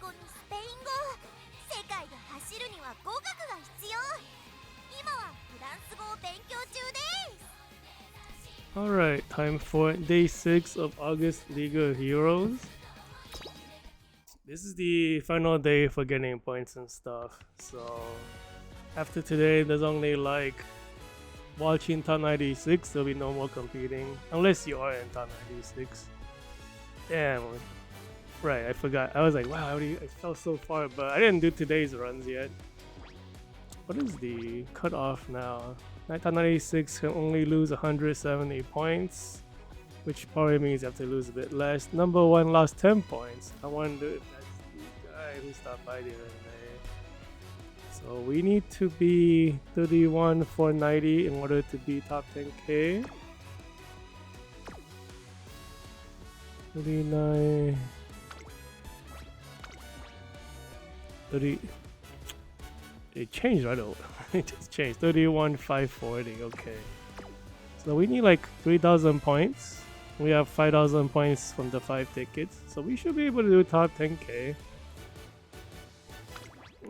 語にスペイン語、世界で走るには語学が必要。今はフランス語を勉強中です。 Alright, time for day 6 of August League of Heroes. This is the final day for getting points and stuff. So after today, there's only like watching top 96. There'll be no more competing unless you are in top 96. Damn. Right, I forgot. I was like, wow, I fell so far, but I didn't do today's runs yet. What is the cutoff now? Top 96 can only lose 170 points, which probably means you have to lose a bit less. Number 1 lost 10 points. I wonder if that's the guy who stopped by the other day. So we need to be 31 490 in order to be top 10k. 39 30. It changed right over. It just changed. 31 540. Okay. So we need like 3,000 points. We have 5,000 points from the 5 tickets. So we should be able to do top 10k.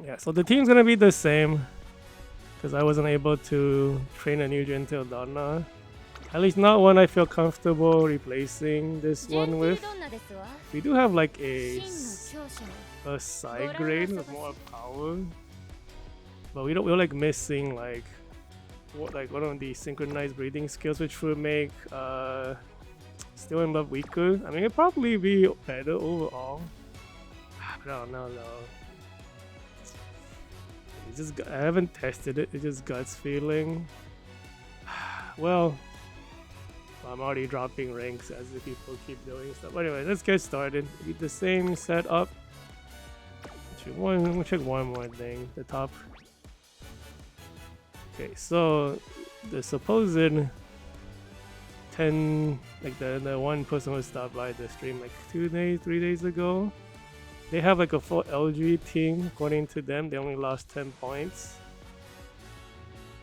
Yeah, so the team's gonna be the same. Because I wasn't able to train a new Gentil Donna. At least not one I feel comfortable replacing this one with. We do have like a side grade with more power. But we're like missing like one of the synchronized breathing skills, which would make Still in Love weaker. I mean, it'd probably be better overall. But I don't know though. It's just, I haven't tested it. It's just guts feeling. Well, I'm already dropping ranks as the people keep doing stuff. But anyway, let's get started. With the same setup. We'll check one more thing. The top. Okay, so the supposed 10, like the one person who stopped by the stream like 3 days ago, they have like a full LG team. According to them, they only lost 10 points.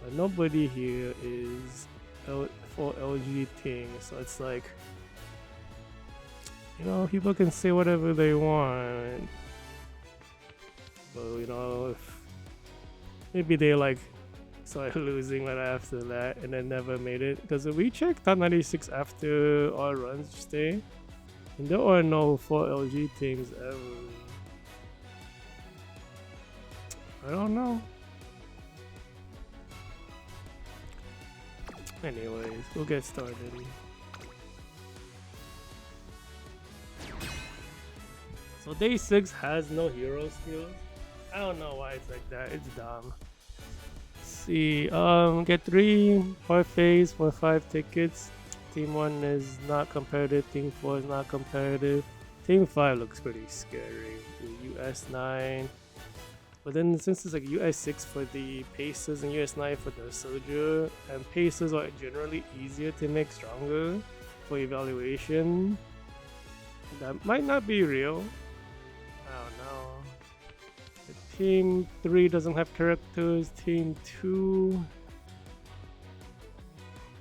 But nobody here is full LG team, so it's like, you know, people can say whatever they want. But you know, if maybe they like started losing right after that and then never made it. Because we checked top 96 after our runs stay, and there are no 4 LG teams ever. I don't know. Anyways, we'll get started. So day 6 has no hero skills. I don't know why it's like that. It's dumb. See, get 3 parfaits for 5 tickets. Team 1 is not competitive, team 4 is not competitive. Team 5 looks pretty scary. US 9. But then since it's like US 6 for the paces and US 9 for the soldier, and paces are generally easier to make stronger for evaluation, that might not be real. I don't know. Team 3 doesn't have characters. Team 2,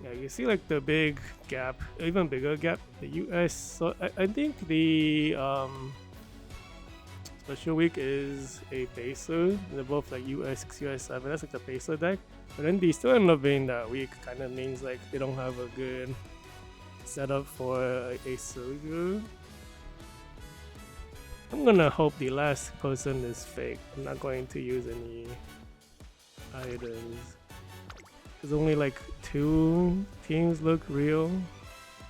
yeah, you see like the big gap, even bigger gap. The US, so I think the special week is a pacer. They're both like US 6, US 7. That's like the pacer deck. But then the still end up being that week kind of means like they don't have a good setup for a soldier. I'm gonna hope the last person is fake. I'm not going to use any items. There's only like 2 teams look real,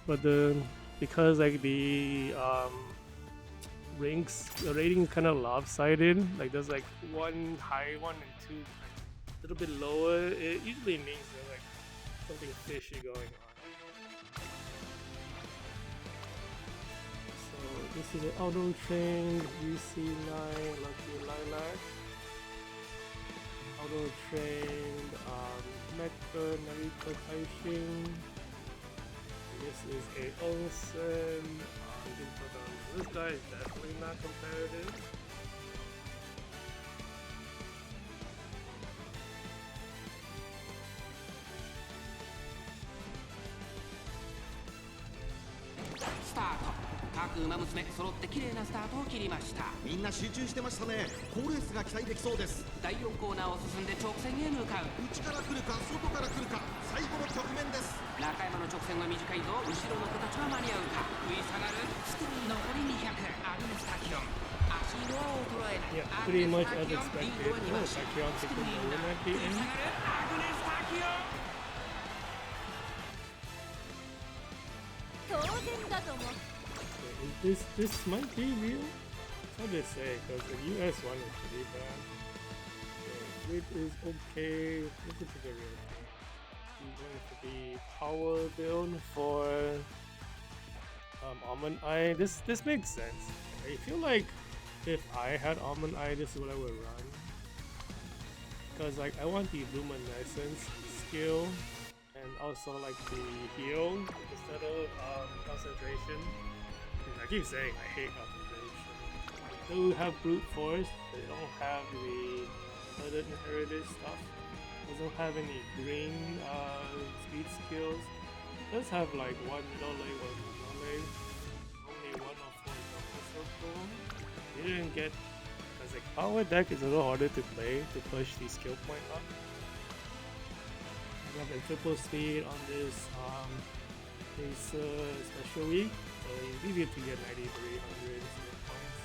but because like the the rating is kind of lopsided. Like there's like 1 high one and 2 a little bit lower. It usually means there's like something fishy going on. This is an auto train UC9 Lucky Lilac. Auto trained Mecha Narita Taishin. This is a Olsen. This guy is definitely not competitive. 各馬娘揃って綺麗なスタートを切りました。みんな集中してましたね。好レースが期待できそうです。第4コーナーを進んで直線へ向かう。内から来るか外から来るか、最後の局面です。中山の直線は短いぞ。後ろの子たちは間に合うか。食い下がる。残り200。アグネス・タキオン。足の輪を捉えない。 Yeah, pretty much as リード expected. は2 Oh, 番手。 Tachyon ス took ク the リーン win だ。 at the 食い end. 下がる。アグネス・タキオン。当然だと思う。 This might be real. It's hard to say because the US one is pretty bad. It is okay. This is a real thing. He's going for the power build for Almond Eye. This makes sense. I feel like if I had Almond Eye, this is what I would run. Because like I want the luminescence skill and also like the heal instead of concentration. I keep saying I hate concentration. They do have brute force. They don't have the other inherited stuff. Doesn't have any green speed skills. Does have like one middle leg or middle leg. Only one or four double circle. They didn't get because like power deck is a little harder to play to push the skill point up. I have a triple speed on this special week. So you need to get 9,300 skill points.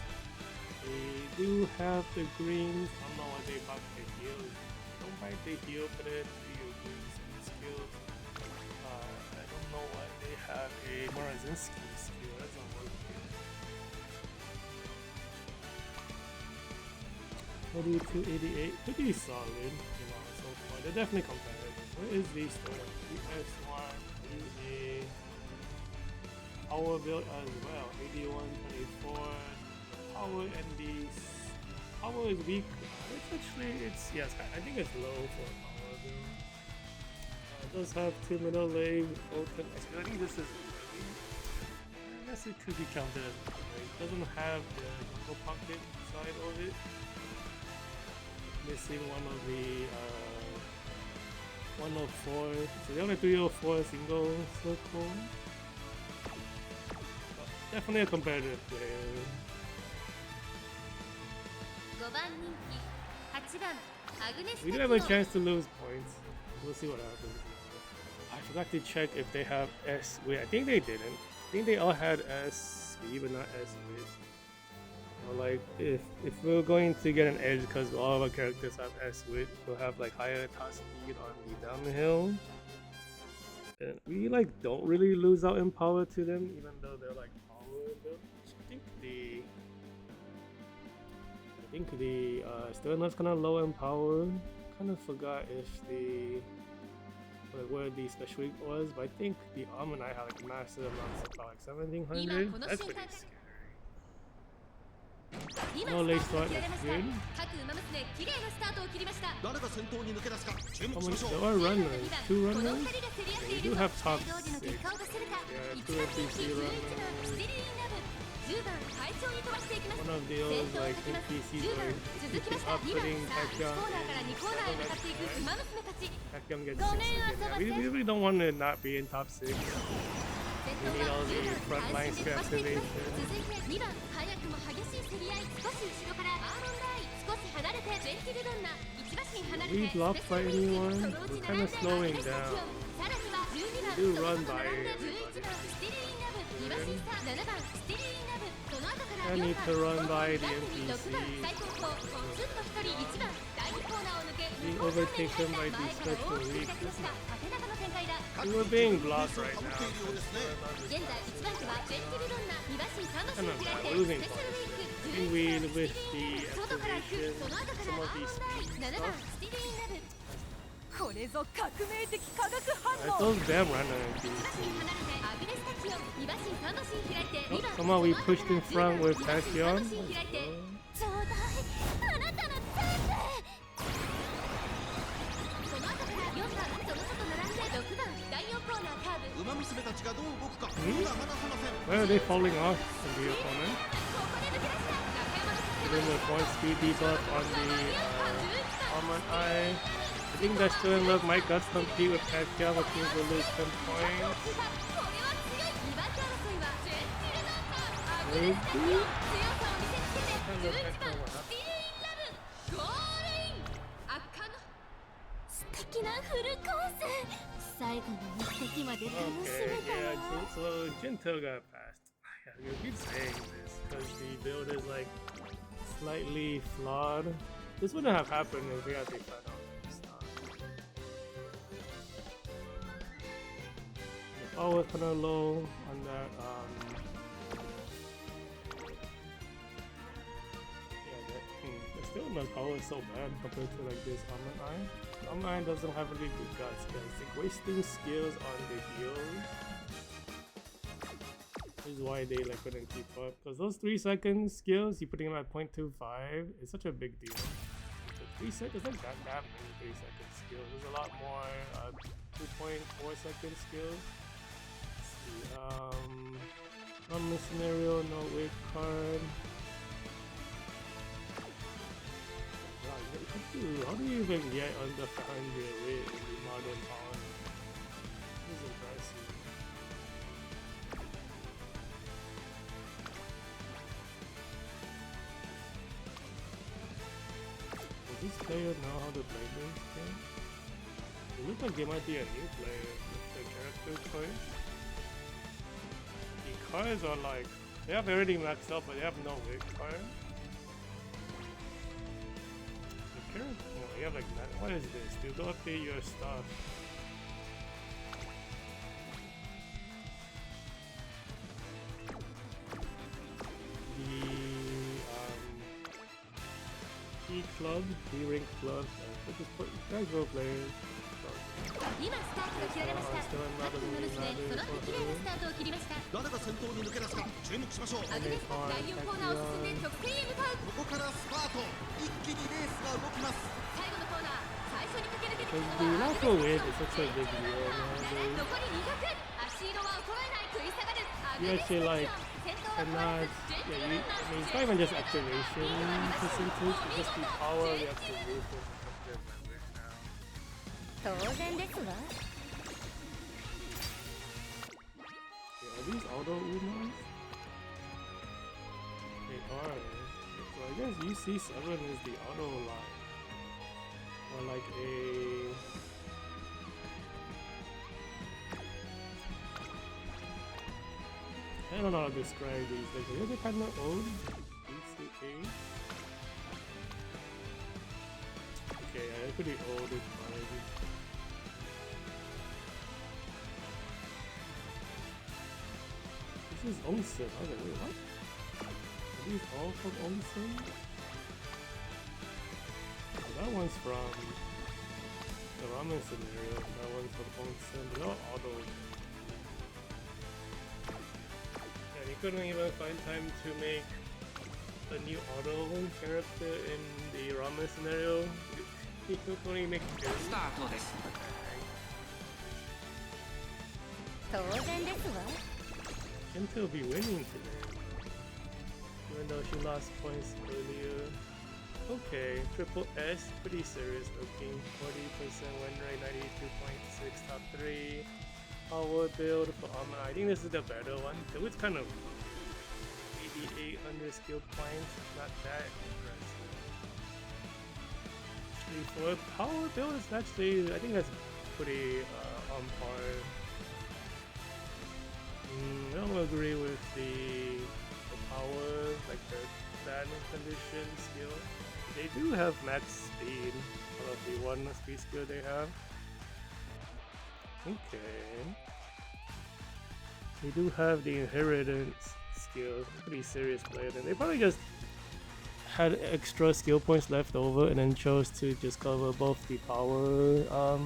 They do have the greens. I don't know what they bought the heal. Don't buy the heal, put it to your greens and skills. I don't know why they have a Marazinski skill. That's not working. 4288, pretty solid, you know, so far. They're definitely competitive. Where is the store? US1, UA, power build as well. 8124. Power and the power is weak. It's actually, yes, I think it's low for power build. It does have two middle leg, open. I think this is early. I guess it could be counted as early. It doesn't have the jungle pocket side of it. Missing one of the 104. So the only 304 single circle. But definitely a competitive player. 5番人気8番アグネス We do have a chance to lose points. We'll see what happens. I forgot to check if they have S. Wait, I think they didn't. I think they all had S speed, but not S width. Like if we're going to get an edge because all of our characters have S width, we'll have like higher top speed on the downhill. And we like don't really lose out in power to them, even though they're like power built. I think the still not kind of low in power. Kind of forgot if the like where the special week was, but I think the Almond Eye had like massive amounts of power, like 1700. That's pretty scary. No late start is good. 誰が先頭に抜け出すか注目しましょう。 There are runners, 2 runners. They do have top 6. Yeah, 2 NPC runners. One of those like NPCs are keeping up putting Tachyon in. Tachyon gets 6 again. Yeah, we really don't want to not be in top 6. We need all the frontline skill activation. We blocked by anyone? We're kind of slowing down. We do run by everybody. I need to run by the NPC. Being overtaken by the special week. We're being blocked right now. Kind of bad, losing points. I think we with the activation, some of these speed stuff. Those damn random NPCs. Oh, come on, we pushed in front with Tachyon. 馬娘たちがどう動くか。まだ離せません。 Where are they falling off from the opponent? Giving the point speed debuff on the Almond Eye. I think that still in love might guts compete with Tachyon, which means we'll lose 10 points. maybe? 強さを見せつけて Kind of 11 echo 番 what ビ happened. レインラブゴールイン圧巻の素敵なフルコース最後の目的まで楽し Okay, めた yeah, わ so Jinto got passed. Yeah, you keep saying this because the build is like slightly flawed. This wouldn't have happened if we had the cut on this stuff. The power was kind of low on that. Yeah, still my power is so bad compared to like this Almond Eye. Almond Eye doesn't have really good guts, guys. It's like wasting skills on the heals. This is why they like couldn't keep up. Because those 3 second skills, you putting them at 0.25, it's such a big deal. So 3 seconds, like that many 3 second skills. There's a lot more 2.4 second skills. Let's see, normal scenario, no wait card. Wow, how do you even get under 500 weight in the modern pawn? This is impressive. Does this player know how to play this game? It looks like they might be a new player with the character choice. The cards are like, they have everything maxed out, but they have no wig card. The character, oh, you have like, what is this? Dude, go update your stuff. Club, D-Ring Club, guys go players. 今スタートが切られました各組の主でその後綺麗なスタートを切りました誰が先頭に抜け出すか注目しましょう。アグネスタ第4コーナーを進んで直線へ向かうここからスパート、一気にレースが動きます。最後のコーナー最初に駆け抜けてき Because た the のはア lack グ of ネ weight ス is such a big deal 残 nowadays. り200足色は衰えない食い下がるアグ You ネスタ actually like 先頭は変わら cannot, ず yeah, I mean, it's not even just activation percentage, it's just the power of the activation compared to right now. 当然ですわ Yeah, are these auto Umans? They are. So I guess UC7 is the auto line. Or like a... I don't know how to describe these. Like, they're kind of old. UC8. Okay, yeah, they're pretty old. It's fine. This is Onsen. I was like, wait, what? Are these all from Onsen? Oh, that one's from the ramen scenario. That one's from Onsen. They're all auto. And you couldn't even find time to make a new auto character in the ramen scenario. You could only make two. スタートです 当然ですわ Kenta will be winning today. Even though she lost points earlier. Okay, triple S, pretty serious looking. 40% win rate, 92.6, top 3. Power build for Almond. I think this is the better one. It was kind of 8800 skill points, not that impressive. Actually, for power build, it's actually, I think that's pretty on par. I don't agree with the power, like the bad condition skill. They do have max speed, out of the one speed skill they have. Okay. They do have the inheritance skill, pretty serious player. And they probably just had extra skill points left over and then chose to just cover both the power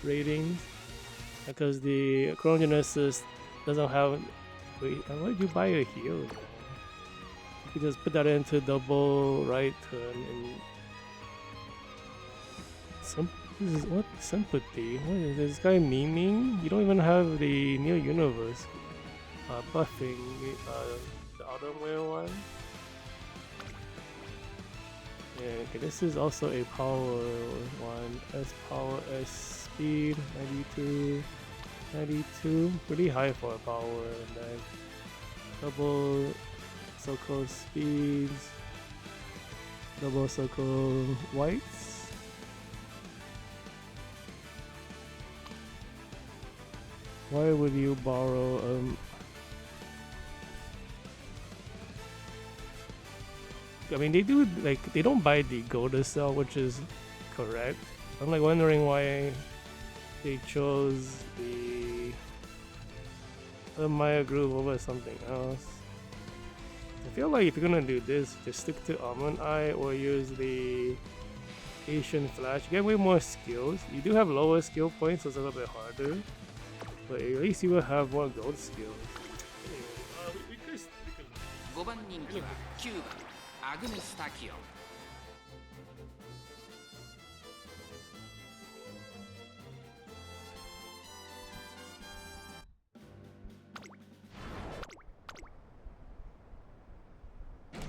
ratings. Because the Chronogenesis doesn't have. Wait, why did you buy a heal? You could just put that into double right turn and. This is what sympathy? What is this guy memeing? You don't even have the new universe buffing the Autumnware one. Yeah, okay, this is also a power one. S power, S speed, 92. 92, pretty high for a power, and then double circle speeds, double circle whites. Why would you borrow I mean, they do, like, they don't buy the Golden Cell, which is correct. I'm like wondering why they chose the Maya Groove over something else. I feel like if you're gonna do this, just stick to Almond Eye or use the Asian Flash. You get way more skills. You do have lower skill points, so it's a little bit harder. But at least you will have more gold skills. Anyway, we could 5番人気は9番アグネスタキオン。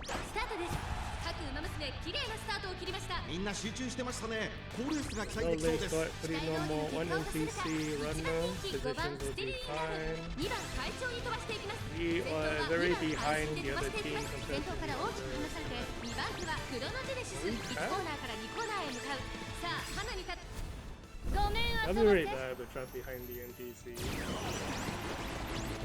スタートです。各馬娘綺麗なスタートを切りました。みんな集中してましたね。好レースが期待 So できそう they です start pretty normal 1 NPC runner, 5番 positions ステ will リ be ーナブ fine. 2番会長に飛ばしていきます。 We are very behind the other team 先 compared 頭 to から the 大きく離されて2番手はクロノジェネシス。1コーナーから2コーナーへ向かう。さあ花に立つ。ごめん I'll 遊 be ば right せ。 there, but trap behind the NPC.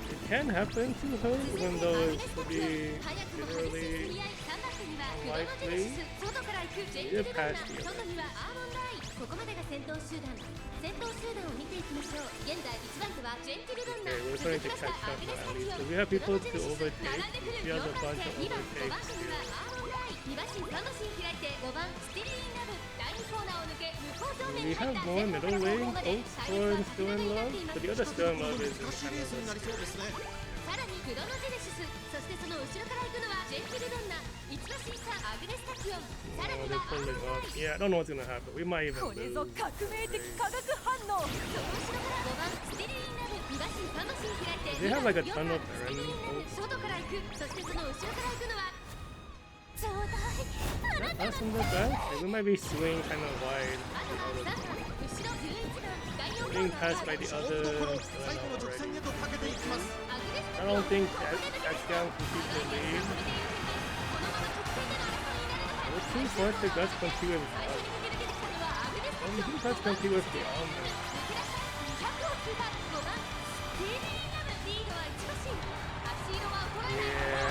It can happen to her, even though it's pretty 早くも激しい競 generally り合い。3番手にはクロノジェネシス。外から行くジェンキルランナー。外にはアーモンライン。ここまでが先頭集団。先頭集団を見ていきましょう。現在1番手はジェンキルランナ Okay, ー。 we're 続 starting き to ました catch ア up グネ now ス at タキ least. オン。 We have ク people ロノジェ to ネシス overtake. 並んでくる She has 4 a 番 bunch 手 of 2番5番 overtakes 手には too. アーモンライン。2馬身3馬身開いて5番ステリーンラブ。第2コーナーを抜け向こう上面 We に入っ have た。 more 先頭から middle 後 lane 方まで folks 隊 for 列は Still 縦 in 長になっ Love, ています。 but the other Still in Love is 難しいレースになりそうですね。さらにクロノジェネシス、そしてその後ろから行くのはジェンキルランナー、1馬身差アグネスタキオン、さら Oh, には they're アーモン pulling ラ up. イン。 Yeah, I don't know what's gonna happen. We might even これぞ lose. 革命的化学反応。その後ろから5番ステリーンラブ、2馬身3馬身開いて They have like a 4 ton 番 of ステリーンラブ、 errands. 外から行く、そしてその後ろから行くのはちょうだい。 Is that us in the back? Like, we might be swinging kind of wide. あとは3番、後ろ11番、第4コー Being ナー passed by the とこ other ろ Still 最 in 後の Love 直 already. 線へとかけていきます。アグネスタ I キオン。 don't think that's down to keep the lead. このまま直線での争いになるのか。 It seems like the guts compete with 最初に駆け抜けてきたのはアグネスタ I キ mean, オン。 who does compete with the almond? 200を通過5番ステリーナブ、リードは1馬身。足色は衰えない。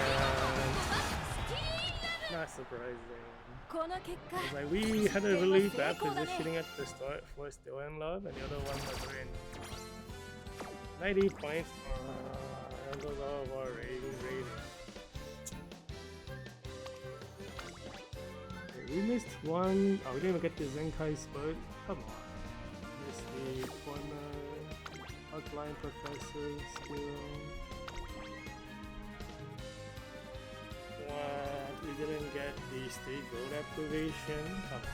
5番ステリーナブ。 Not surprising. この結果 It's like we had a really bad positioning at the start for Still in Love, and the other one was in 90 points. And those are of our rating. Okay, we missed one. Oh, we didn't even get the Zenkai spurt. Come on. Missed the corner. Outline Professor skill. What? We didn't get the Stay Gold activation. Come on.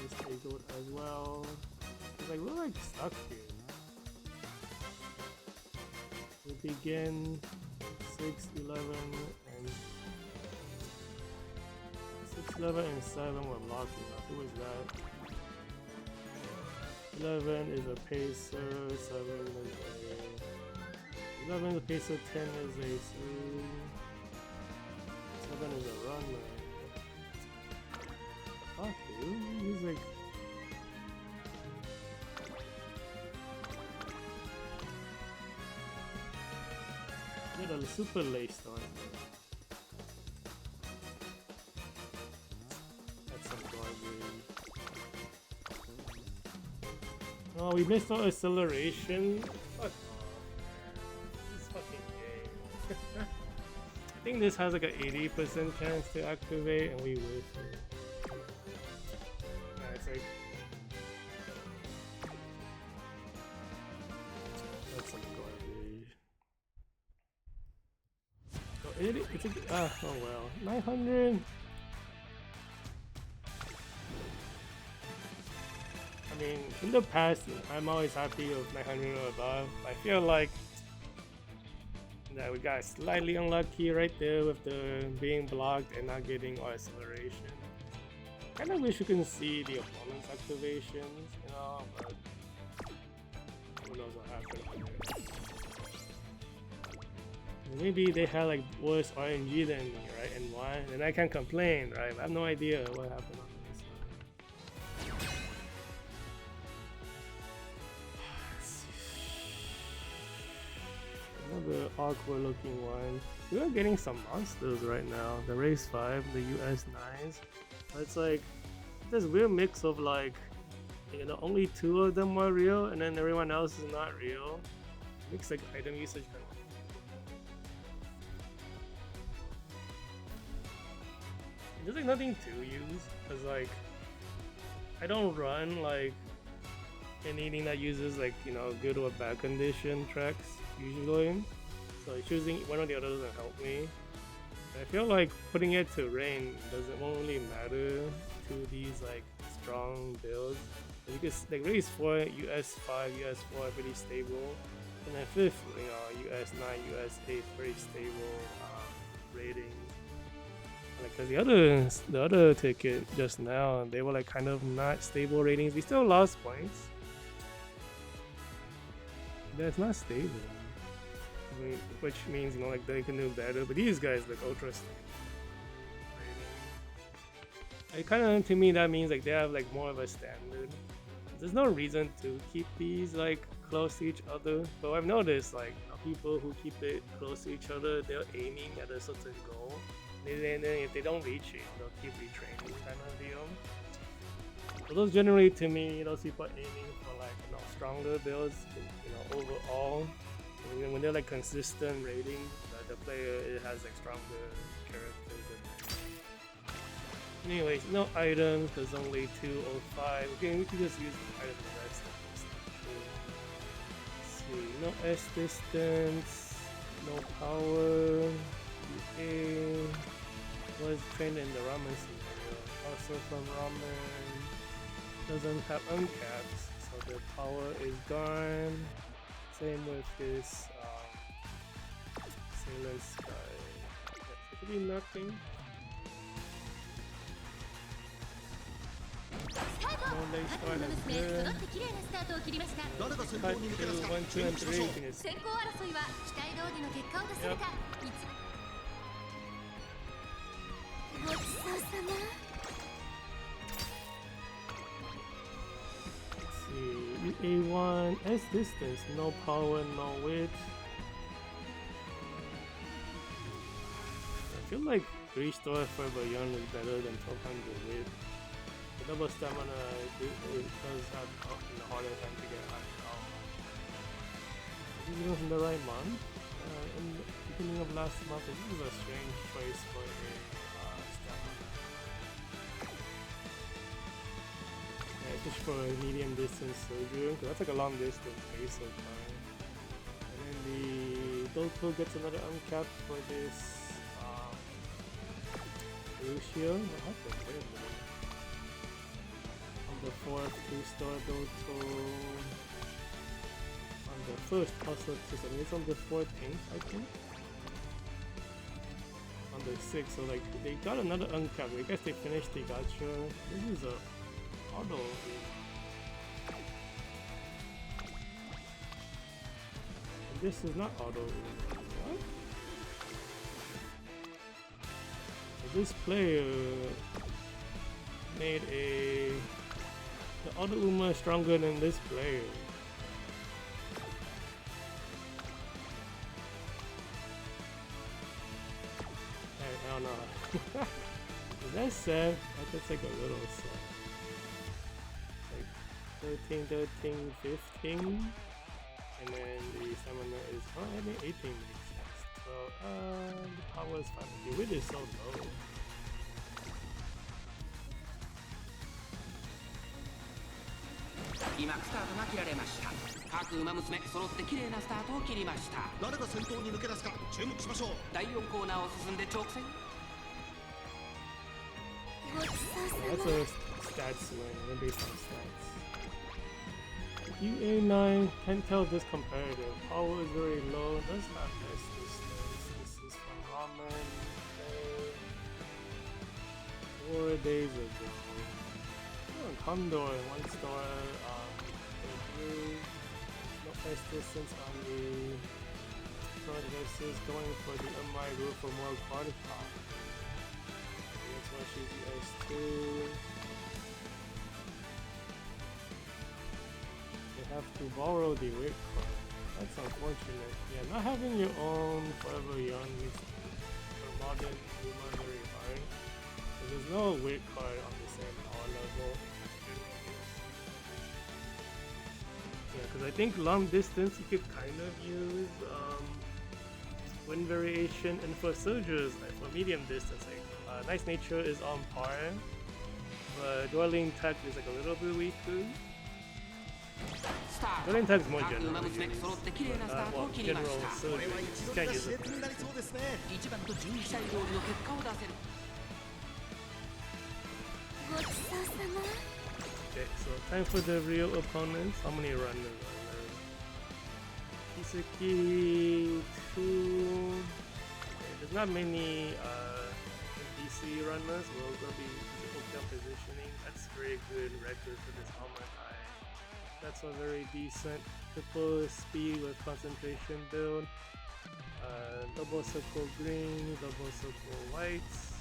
The Stay Gold as well. It's like we're like stuck here. We begin 6, 11, and 6, 11, and 7 were locking up. Who was that? 11 is a pacer, 7 is a 11 is a pacer, 10 is a 7 is a runner. Fuck, dude. He's like. Get a super late start. That's some garbage. Oh, we missed our acceleration. Fuck off. This fucking game. I think this has like an 80% chance to activate, and we whiffed it. Yeah, it's like. That's some garbage. Oh, it's a. Oh well. 900. I mean, in the past, I'm always happy with 900 or above. I feel like that we got slightly unlucky right there with the being blocked and not getting our acceleration. Kind of wish you can see the opponent's activations, you know, but who knows what happened here. Maybe they had like worse RNG than me, right? And why? And I can't complain, right? I have no idea what happened on this one. Another awkward looking one. We are getting some monsters right now. The race 5, the US 9s. It's like this weird mix of like, you know, only 2 of them are real and then everyone else is not real. Looks like item usage kind of. There's like nothing to use because like I don't run like anything that uses like, you know, good or bad condition tracks usually, so choosing one or the other doesn't help me. I feel like putting it to rain won't really matter to these like strong builds because like race 4, US 5, US 4 are pretty stable, and then 5th, you know, US 9, US 8 very stable ratings. Because the other ticket just now, they were like kind of not stable ratings. We still lost points. That's not stable. I mean, which means, you know, like they can do better. But these guys like ultra stable rating. It kind of, to me, that means like they have like more of a standard. There's no reason to keep these like close to each other. But I've noticed like, you know, people who keep it close to each other, they're aiming at a certain goal. And then if they don't reach it, they'll keep retraining kind of deal. So those generally, to me, those people are aiming for like, you know, stronger builds, you know, overall. And when they're like consistent rating, the player it has like stronger characters. Anyways, no items because only 205. Okay, we can just use the item the rest of this stuff too. Let's see, no S distance, no power. UA was trained in the ramen scenario. Also from ramen doesn't have uncaps, so the power is gone. Same with this Sailor Sky. It should be nothing. No late start is good. 誰が先 Cut 頭に抜け出す to か 1, 2, 注 and 目しましょう 3 finish. 先行争いは期待通りの結果を出せるか、ごちそうさま。 Let's see, A1 S distance, no power, no width. I feel like 3-star for Bayon is better than 1200 width. The double stamina does have a harder time to get maxed out. This is from the right month. In the beginning of last month, this is a strange choice for a stamina. Just for a medium distance soldier, because that's like a long distance base so far. And then the Doto gets another uncapped for this Lucio. What happened? Wait a minute. On the 4th 2-star Doto. On the 1st also 2-star. It's on the 14th, I think. On the 6th, so like they got another uncapped. I guess they finished the gacha. This is a auto. And this is not auto. What? So this player made the auto Uma stronger than this player. I don't know. Is that sad? That's like a little sad. 13, 13, 15, and then the stamina is, oh, I think 18 makes sense. So, the power is 5. The width is so low. 今スタートが切られました。各馬娘揃って綺麗なスタートを切りました。誰が先頭に抜け出すか注目しましょう。第4コーナーを進んで直線。ごちそうさ That's ま。 a stats win, based on stats. UA9 can't tell this comparative. Power is very low. Does have S distance. This is from ramen. 4 days ago. Oh, Condor 1-star. Blue. No S distance on the Control versus going for the unmarked rule for more body power. That's why she's S2. You have to borrow the weight card. That's unfortunate. Yeah, not having your own Forever Young makes for modern woman very hard. There's no weight card on the same power level. Yeah, because I think long distance you could kind of use wind variation, and for soldiers, like for medium distance, like Nice Nature is on par, but Dwelling Tech is like a little bit weaker. Dwelling Tech is more general use, but well, general soldier, you just can't use it. 一番と順位したい通りの結果を出せる Okay, so time for the real opponents. How many runners are there? Kiseki 2. Okay, there's not many NPC runners. We'll go be physical kill positioning. That's very good record for this Almond Eye. That's a very decent triple speed with concentration build. Double circle green, double circle whites.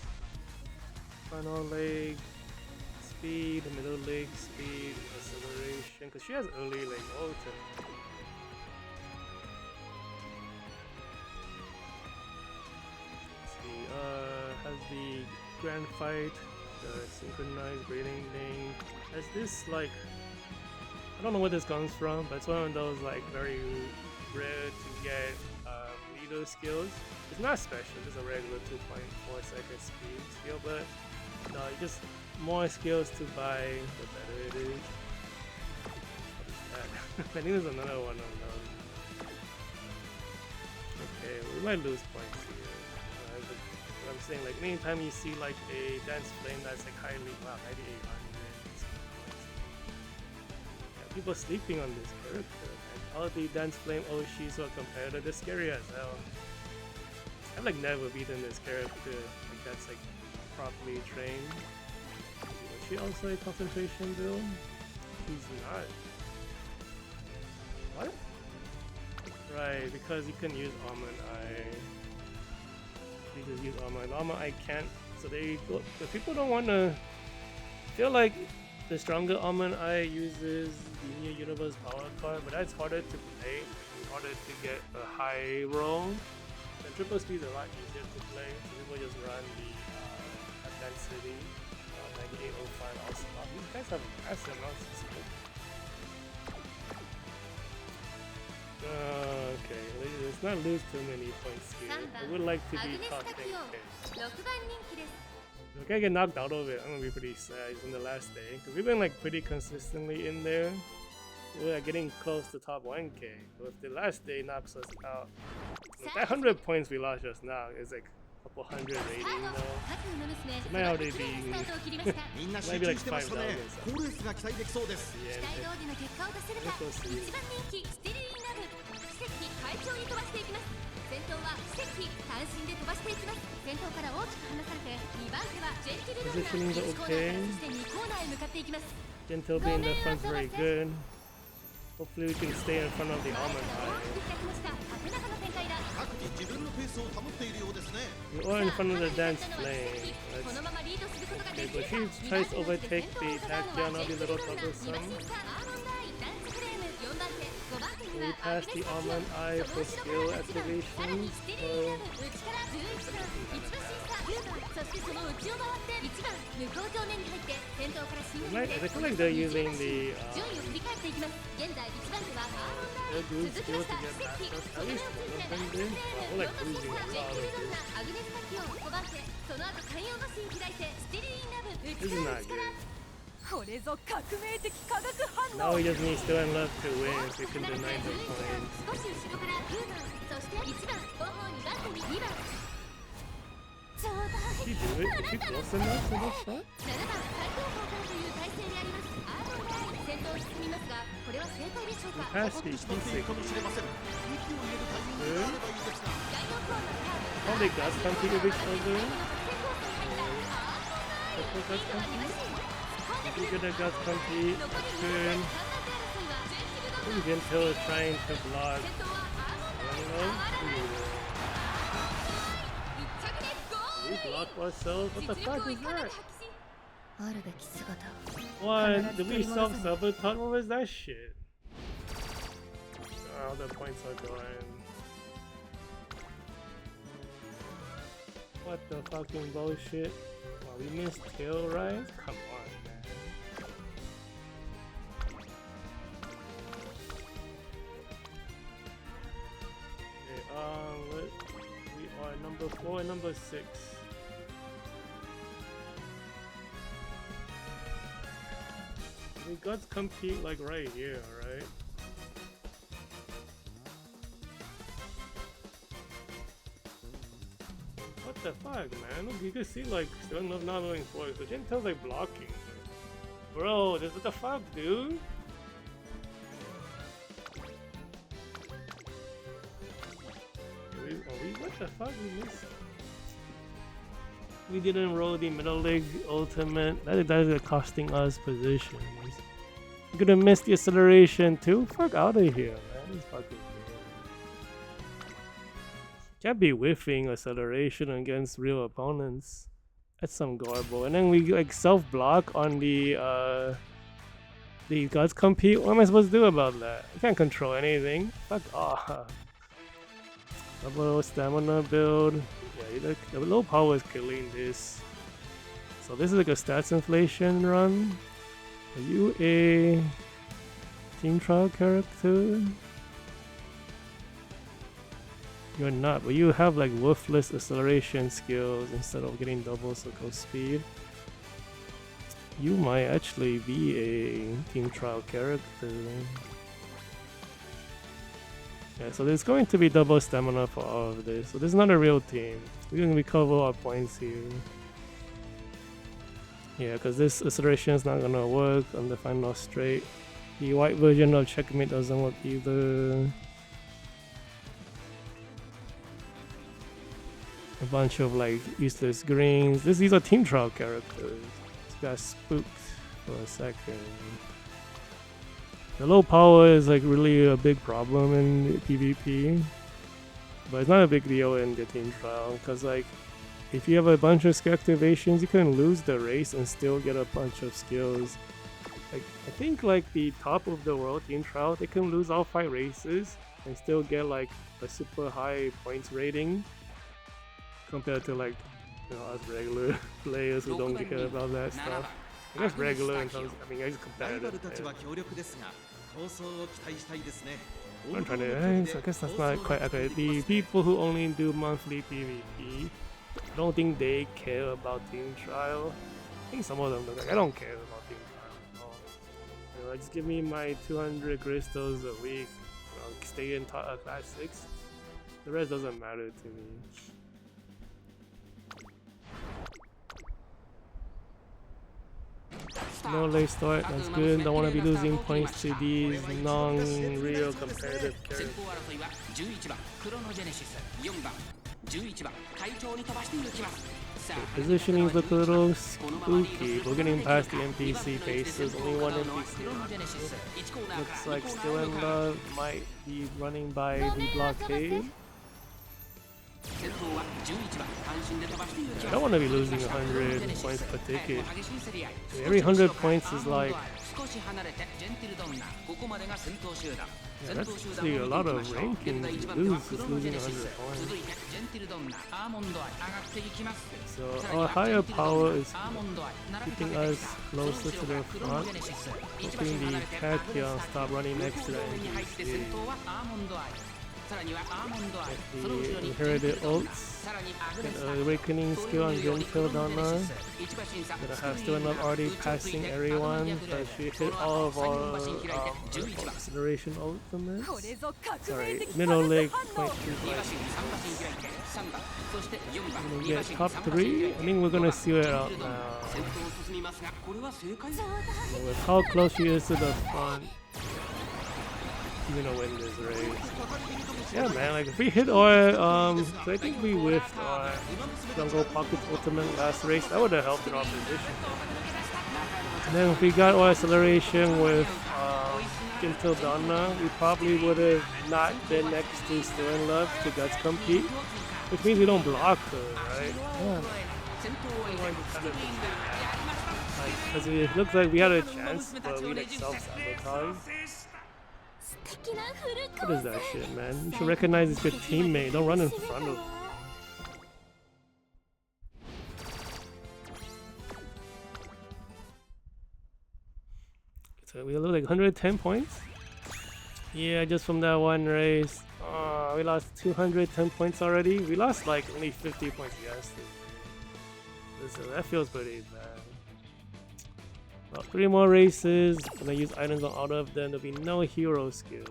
Final leg. Speed, middle leg speed, acceleration, because she has early leg ultimate. Let's see, has the grand fight, the synchronized breathing thing. Has this like, I don't know where this comes from, but it's one of those like very rare to get leader skills. It's not special, it's a regular 2.4 second speed skill, but no, you just more skills to buy, the better it is. What is that? I think there's another one of those. Okay, we might lose points here. But I'm saying, like, anytime you see like a dance flame that's like highly, wow, 9800. Yeah, people sleeping on this character. And all the dance flame Oshis who are competitive, they're scary as hell. I've like never beaten this character like that's like properly trained. Is she also a concentration build? She's not. What? Right, because you can use Almond Eye. You just use Almond Eye can't. So they go. If people don't want to feel like the stronger Almond Eye uses the new universe power card, but that's harder to play, harder to get a high roll. And triple speed is a lot easier to play, so people just run the density 9805 also. These guys have massive amounts of skill. Okay, let's not lose too many points here. I would like to be top 10k. If I can't get knocked out of it, I'm gonna be pretty sad in the last day, because we've been like pretty consistently in there. We're like, getting close to top 1k. But if the last day knocks us out, like, that 100 points we lost just now is like a couple hundred rating though. It might already be maybe like 5,000 something. Yeah, we'll see. 先頭は奇跡単身で飛ばしていきます先頭から大きく離されて2番手はジェンティルランナー1コーナーそして2コーナーへ向かっていきます Gentle being in the front is very good. Hopefully we can stay in front of the Almond Eye. We are in front of the dance flame. Okay, but she tries to overtake the Tachyon, I'll be a little troublesome. We pass the Almond Eye for skill activation. I feel like they're using the group skill to get past us. At least one of them did. We're like losing a lot of this. This is not good. Now we just need still and left to win so we can deny the points. Did she do it? Did she close enough to this shot? We passed the P6. Good. Probably gas compete with each other. Gas compete. We get a gas compete. Good. I think Gentil is trying to block. I don't know. We blocked ourselves? What the fuck is that? あるべき姿を What? Did we self-sabotage? What was that shit? Oh, the points are going. What the fucking bullshit? Oh, we missed tail rise? Come on, man. Okay, we are number 4 and number 6. We got to compete like right here, right? What the fuck, man? Look, you can see like still not moving forward. So Gentel's like blocking. Bro, what the fuck, dude? What the fuck? We missed. We didn't roll the middle leg ultimate. That is costing us positions. We're gonna miss the acceleration too? Fuck out of here, man. This fucking game. Can't be whiffing acceleration against real opponents. That's some garble. And then we like self-block on the gods compete. What am I supposed to do about that? I can't control anything. Fuck off. Double stamina build. Yeah, the low power is killing this. So this is like a stats inflation run. Are you a team trial character? You're not, but you have like worthless acceleration skills instead of getting double circle speed. You might actually be a team trial character. Yeah, so there's going to be double stamina for all of this. So this is not a real team. We're going to recover our points here. Yeah, because this acceleration is not going to work on the final straight. The white version of checkmate doesn't work either. A bunch of like useless greens. These are team trial characters. This got spooked for a second. The low power is like really a big problem in PvP, but it's not a big deal in the team trial because like if you have a bunch of skill activations, you can lose the race and still get a bunch of skills. Like I think like the top of the world team trial, they can lose all 5 races and still get like a super high points rating compared to like us regular players who don't care about that stuff. I guess regular in terms, I mean, I guess competitive. I'm trying to, I guess that's not quite accurate. The people who only do monthly PvP, I don't think they care about team trial. I think some of them, like, I don't care about team trial at all. You know, just give me my 200 crystals a week, stay in class 6. The rest doesn't matter to me. No late start, that's good. Don't want to be losing points to these non-real competitive characters. Okay, positioning's look a little spooky. We're getting past the NPC paces, only one NPC. Looks like Still in Love might be running by the blockade. I don't want to be losing 100 points per ticket. Every 100 points is like... Yeah, that's actually a lot of ranking to lose, just losing 100 points. So our higher power is keeping us closer to the front, hoping the Tachyon stop running next to the NPC. The inherited ults, get an awakening skill on Gentle Donna. Gonna have Still Enough already passing everyone, but she hit all of our acceleration ultimates. Sorry, middle leg 0.25. Gonna get top 3. I think we're gonna see it out now. With how close she is to the front, you're gonna win this race. Yeah, man, like if we hit our, so I think we whiffed our Jungle Pocket Ultimate last race, that would have helped in our position. And then if we got our acceleration with Gentle Donna, we probably would have not been next to Still in Love to Guts compete. which means we don't block her, right? 足を揃え戦闘を終えてスティーンがやりました Like, because it looks like we had a chance, but we like self-sabotage. 素敵なフルコ What ー is ス that shit, man? You should recognize it's your teammate. Don't run in front of him. So we look like 110 points. Yeah, just from that one race. We lost 210 points already. We lost like only 50 points yesterday. So that feels pretty bad. Well, 3 more races. Gonna use items on all of them. There'll be no hero skill.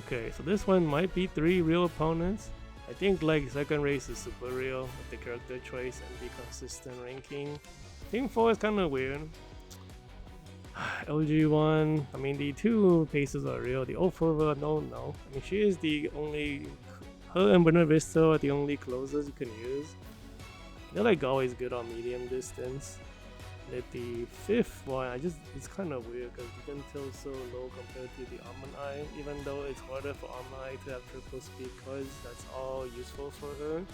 Okay, so this one might be 3 real opponents. I think like second race is super real with the character choice and the consistent ranking. Team 4 is kind of weird. LG1, I mean the 2 paces are real. The 04, no. I mean she is the only, her and Buena Vista are the only closers you can use. They're like always good on medium distance. At the 5th one, it's kind of weird because you can tilt so low compared to the Almond Eye, even though it's harder for Almond Eye to have triple speed because that's all useful for her.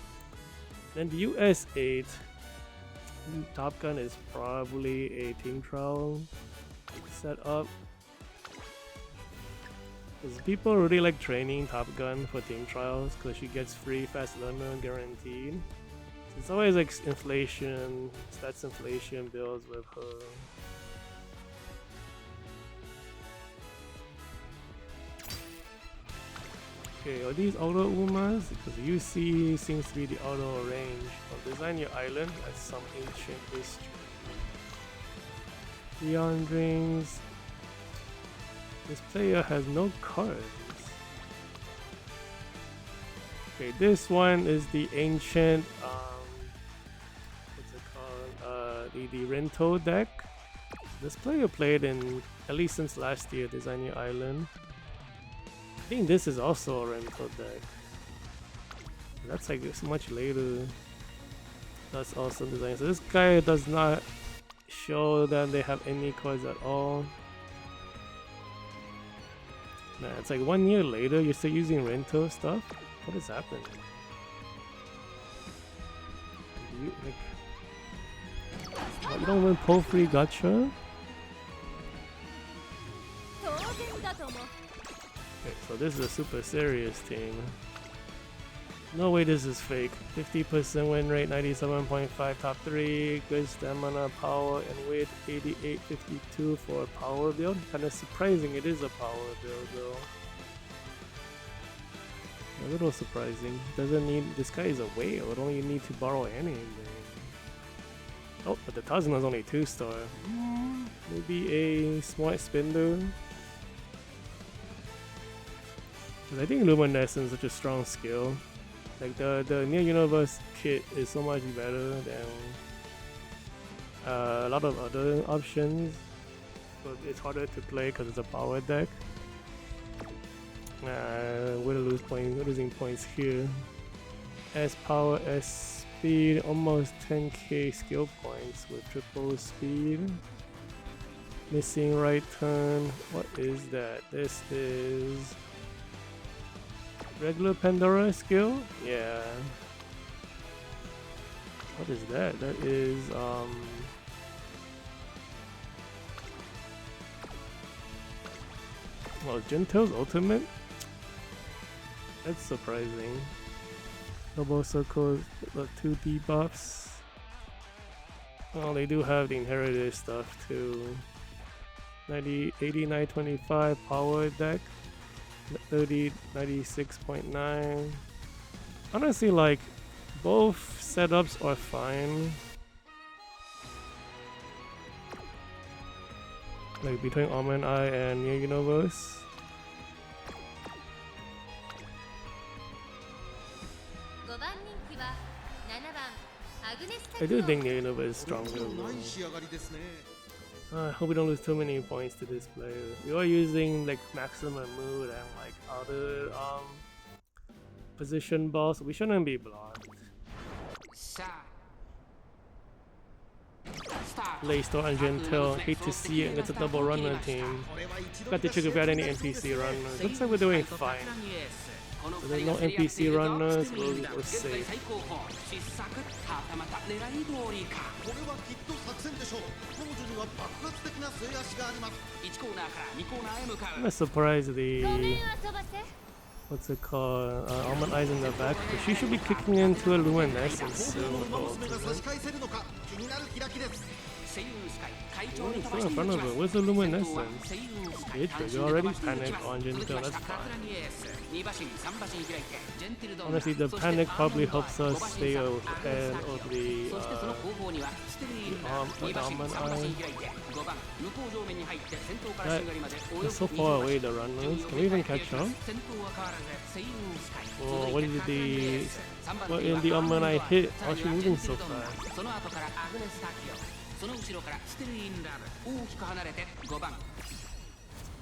Then the US8, Top Gun is probably a team trial setup. Because people really like training Top Gun for team trials because she gets free fast learner guaranteed. It's always like inflation, stats inflation builds with her. Okay, are these auto Umas? Because UC seems to be the auto range. Well, design your island as some ancient history. Beyond Rings. This player has no cards. Okay, this one is the ancient the Rento deck. This player played in, at least since last year, Design Your Island. I think this is also a Rento deck. That's like it's much later. That's also design. So this guy does not show that they have any cards at all. Man, it's like 1 year later, you're still using Rento stuff? What is happening? Do you, like, you don't win pull free gacha? Okay, so this is a super serious team. No way this is fake. 50% win rate, 97.5 top 3, good stamina, power, and weight 88.52 for a power build. Kinda surprising it is a power build though. A little surprising. Doesn't need, this guy is a whale, it only need to borrow anything. Oh, but the Tazuna is only 2-star. Maybe a smart spender. Because I think Luminescence is such a strong skill. Like the Near Universe kit is so much better than a lot of other options. But it's harder to play because it's a power deck. We're losing points here. S power, S speed, almost 10k skill points with triple speed. Missing right turn. What is that? This is regular Pandora skill? Yeah. What is that? That is well, Gentel's ultimate? That's surprising. Double circles, the 2 debuffs. Well, they do have the inherited stuff too. 89.25 power deck. 96.9. Honestly, like, both setups are fine. Like between Almond Eye and Near Universe. I do think Near Universe is stronger. I hope we don't lose too many points to this player. We are using like maximum mood and like other position balls, so we shouldn't be blocked. さあス late start on Gentil. Hate to see it, and it's a double runner team. Got to check if we had any NPC runners. Looks like we're doing fine. So there's no NPC runners, we're safe. これはきっと作戦でしょう。彼女には爆発的な末脚があります。 I'm surprised the ごめん遊ばせ what's it called? Almond Eyes in the back. But she should be kicking into a luminescence soon. 馬娘が差し返せるのか気になる開きです。 What is in front of her? Where's the luminescence? Bitch, you already panicked on Gentil, that's fine. Honestly, the panic probably helps us stay ahead of the Almond Eye. They're so far away, the runners. Can we even catch up? Oh, what did what in the Almond Eye hit? Why is she moving so fast?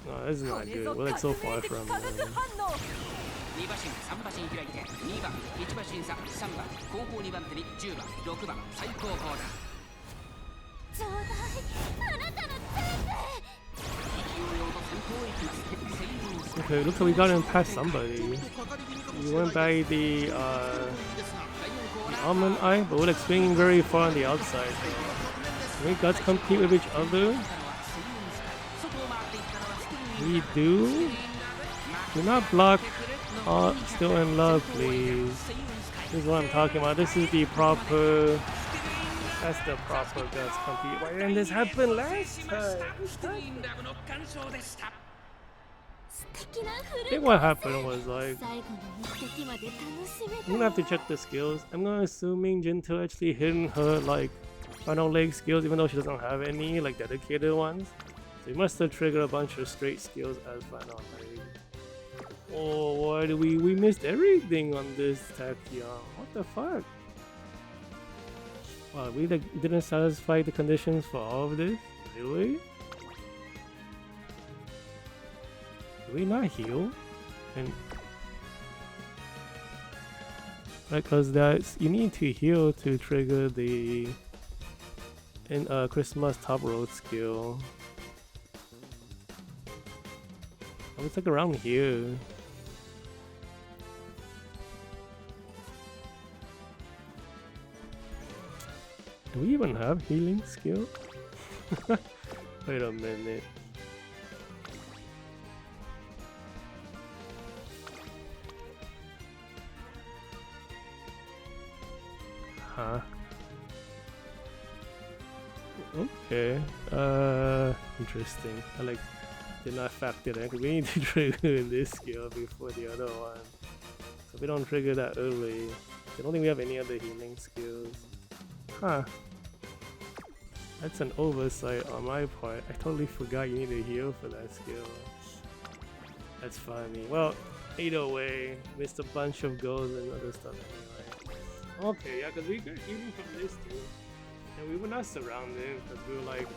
No, this is not good. We're like so far from them. 2馬身3馬身開いて2番1馬身差3番後方2番手に10番6番最高峰だちょうだいあなたの全部 Okay, looks like we got him past somebody. We went by the Almond Eye, but we're like swinging very far on the outside. Can we guys compete with each other? We do? Do not block. Still in love, please. This is what I'm talking about. This is the proper. That's the proper guts compete. Why didn't this happen last time? I think what happened was like, 最後の一滴まで楽しめ I'm gonna have to check the skills. I'm gonna assuming Gentil actually hidden her like final leg skills, even though she doesn't have any like dedicated ones. So you must have triggered a bunch of straight skills as final leg. Oh, why do we missed everything on this Tachyon? What the fuck? Wow, we like didn't satisfy the conditions for all of this? Really? Do we not heal? And right, cause that's you need to heal to trigger the Christmas top road skill. Oh, it's like around here. Do we even have healing skill? Wait a minute. Huh. Okay. Interesting. I like did not factor that because we need to trigger this skill before the other one. So if we don't trigger that early, I don't think we have any other healing skills. Huh. That's an oversight on my part. I totally forgot you need to heal for that skill. That's funny. Well, either way, missed a bunch of goals and other stuff anyway. Okay, yeah, because we got healing from this too. And we were not surrounded because we were like,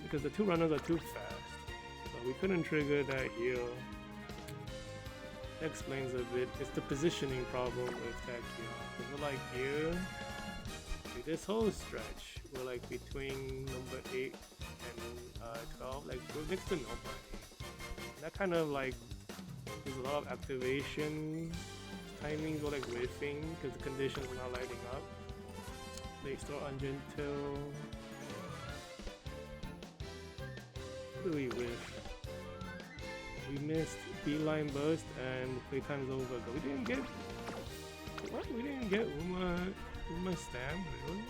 because the two runners are too fast. So we couldn't trigger that heal. That explains a bit. It's the positioning problem with Tachyon. Because we're like here. This whole stretch, we're like between number 8 and 12, like we're next to nobody. And that kind of like, there's a lot of activation timings were like whiffing because the conditions are not lighting up. They start on Gentil. What do we whiff? We missed Beeline Burst and playtime's over. We didn't get. What? We didn't get Uma Stam, really?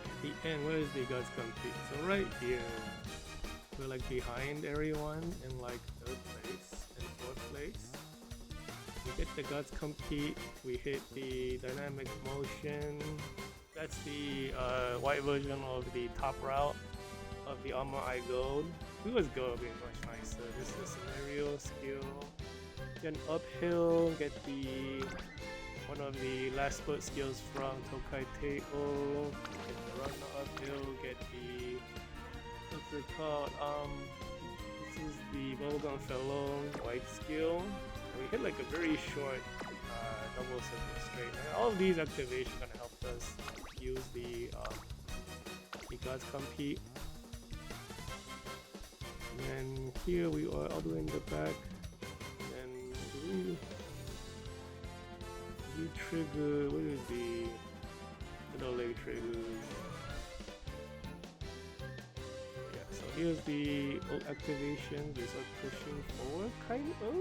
At the end, where is the guts compete? So right here, we're like behind everyone in like 3rd place and 4th place. We get the guts compete, we hit the dynamic motion. That's the white version of the top route of the Armor Eye Gold. If it was gold, it would be much nicer. This is a scenario skill. Get an uphill, get the one of the last spurt skills from Tokai Teo, get the runner uphill, get the what's it called? This is the Bubblegum Fellow white skill. And we hit like a very short double circle straight. And all of these activations gonna help us use the gods compete. And then here we are all the way in the back. And we trigger, what is the middle leg trigger? Yeah, so here's the ult activation. We start pushing forward, kind of.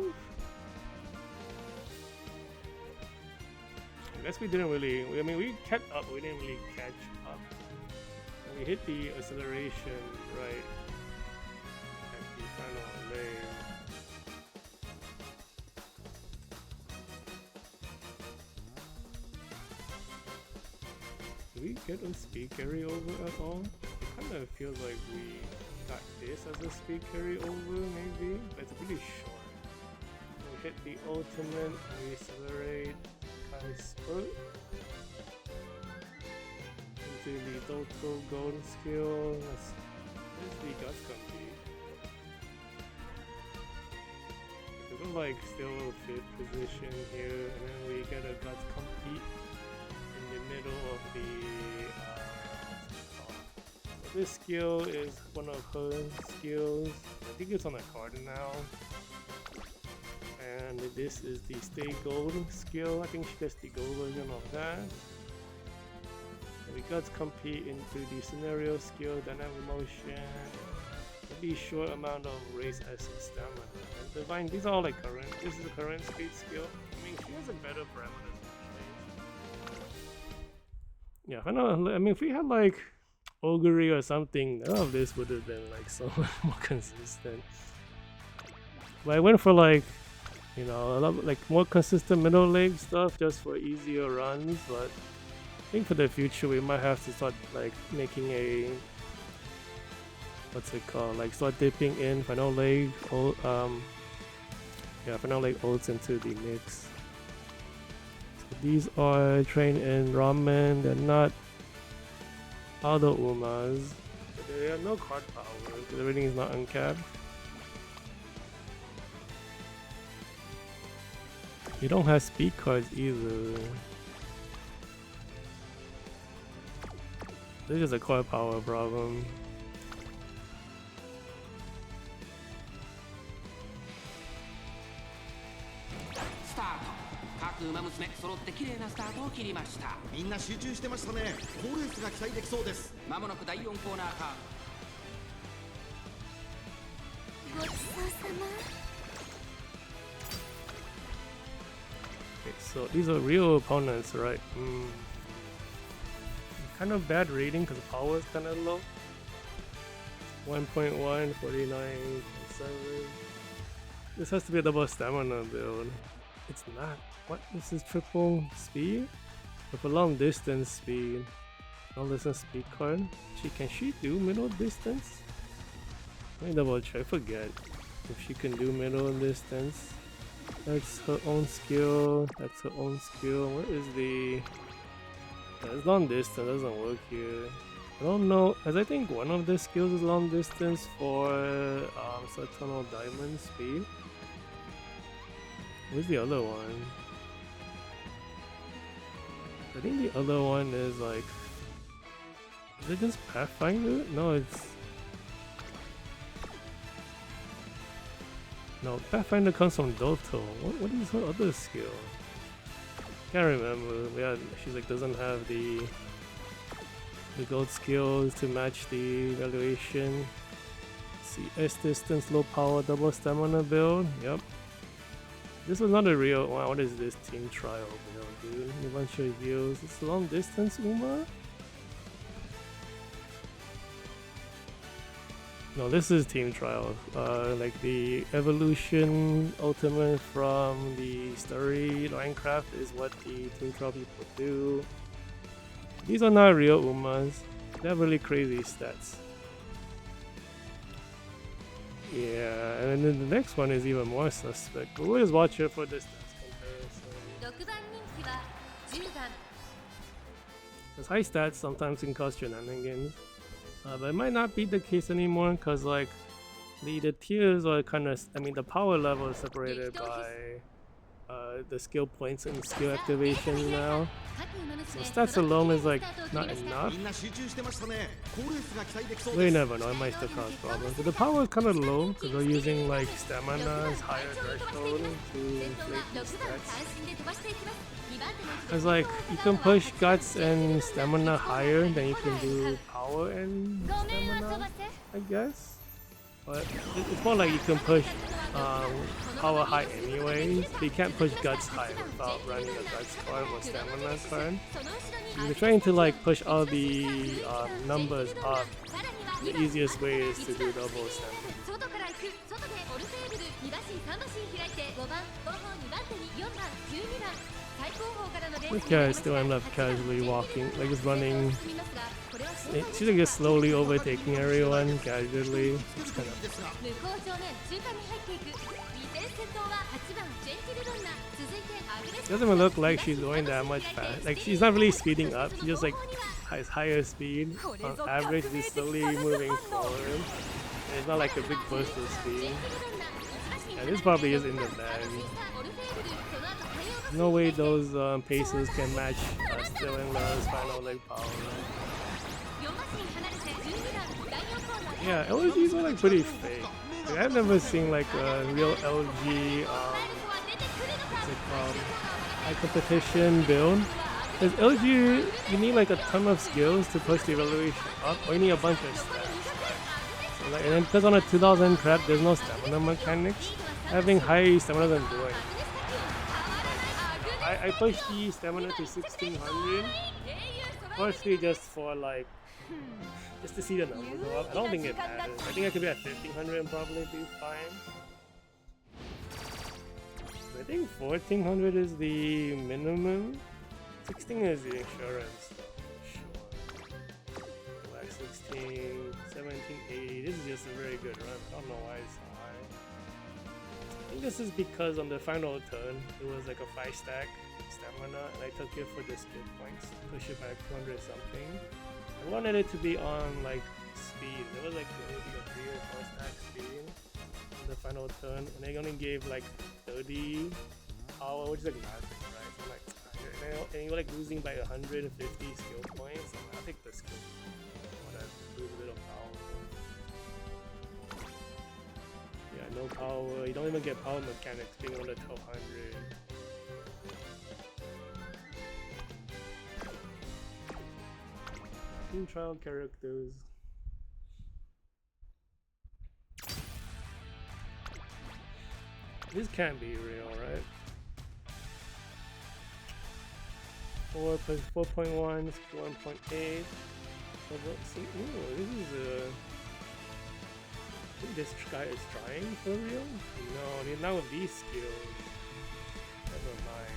I guess we didn't really, I mean, we kept up, we didn't really catch up. And we hit the acceleration right at the final leg. Do we get a speed carryover at all? It kind of feels like we got this as a speed carryover, maybe, but it's pretty short. We hit the ultimate, we accelerate, kind of spurt into the total golden skill. Where's the guts compete? We're like still 5th position here, and then we get a guts compete in the middle of the so this skill is one of her skills. I think it's on a card now. And this is the stay gold skill. I think she gets the gold version of that. We got to compete into the scenario skill, dynamic motion, maybe short amount of race as stamina. And divine, these are all like current. This is a current speed skill. I mean, she has a better parameters. Yeah, I mean, if we had like augury or something, none of this would have been like so much more consistent. But I went for like, you know, a lot like more consistent middle leg stuff just for easier runs. But I think for the future we might have to start like making a, what's it called, like start dipping in final leg final leg ults into the mix. So these are trained in ramen. They're not auto umas, but they have no card power because everything is not uncapped. You don't have speed cards either. This is a card power problem. スタート。各馬娘揃って綺麗なスタートを切りました。みんな集中してましたね。好レースが期待できそうです。まもなく第4コーナーか。ごちそうさま。 Okay, so these are real opponents, right? Kind of bad rating because power is kind of low. 1.1, 49.7. This has to be a double stamina build. It's not. What? This is triple speed? With a long distance speed. Long distance speed card. Can she do middle distance? Let me double check. I forget if she can do middle distance. That's her own skill. That's her own skill. Where is the... it's long distance. Doesn't work here. I don't know, as I think one of the skills is long distance for Saturnal Diamond speed. Where's the other one? I think the other one is like... is it just Pathfinder? No, it's... no, Pathfinder comes from Doto. What is her other skill? Can't remember. Yeah, she's like doesn't have the gold skills to match the evaluation. Let's see, S distance, low power, double stamina build. Yep. This was not a real. Wow, what is this team trial build, dude? A bunch of heals. It's long distance, Uma. No, this is team trial. Like the evolution ultimate from the story Minecraft is what the team trial people do. These are not real Umas. They have really crazy stats. Yeah, and then the next one is even more suspect. We'll just watch it for the stats comparison. 6番人気は10番 Because high stats sometimes can cause shenanigans. But it might not be the case anymore because like the tiers are kind of, I mean the power level is separated by the skill points and skill activation now. So stats alone is like not enough. みんな集中してましたね。好レースが期待できそう We です。 never know, it might still cause problems. But the power is kind of low because we're using like stamina's higher threshold to inflate the stats. Because like you can push guts and stamina higher than you can do power and stamina, I guess. But it's more like you can push power high anyways. You can't push guts high without running a guts card or stamina card. If you're trying to like push all the numbers up, the easiest way is to do double stamina. 外から行く外でオルフェーブル2馬身3馬身開いて5番後方2番手に4番12番最後方からのレー This ス guy still end up casually walking, like just running. She's like just slowly overtaking everyone casually. It's kind of 向こう正面中間に入っていく2点先頭は8番ジェンティルドンナ続いてアグレッ It シ doesn't even look like she's going that much fast. Like she's not really speeding up. She just like has higher speed. On average, she's slowly moving forward. And it's not like a big burst of speed. And this probably is in the bag. オルフェーブルその後対応 No way those paces can match still in La's final leg power. 4馬身離れて12番第4コーナー Yeah, LGs are like pretty fake. Like, I've never seen like a real LG what's it called? High competition build. Because LG, you need like a ton of skills to push the evaluation up, or you need a bunch of stats. So, like, and then because on a 2000 prep, there's no stamina mechanics. Having high stamina doesn't do anything. I pushed the stamina to 1600, mostly just for like, just to see the number go up. I don't think it matters. I think I could be at 1500 and probably be fine. I think 1400 is the minimum. 16 is the insurance. Sure. Like 16, 1780. This is just a very good run. I don't know why it's so high. I think this is because on the final turn, it was like a 5-stack stamina, and I took it for the skill points, push it back 200 something. I wanted it to be on like speed. There was like maybe a 3 or 4 stack speed on the final turn, and they only gave like 30 power, which is like magic, right? So I'm like, and you're like losing by 150 skill points. I'll take the skill. I want to lose a bit of power. Yeah, no power. You don't even get power mechanics being on the 1200. Team trial characters. This can't be real, right? 4 plus 4.1 is 1.8. So see, ooh, this is a. I think this guy is trying for real? No, not with these skills. Never mind.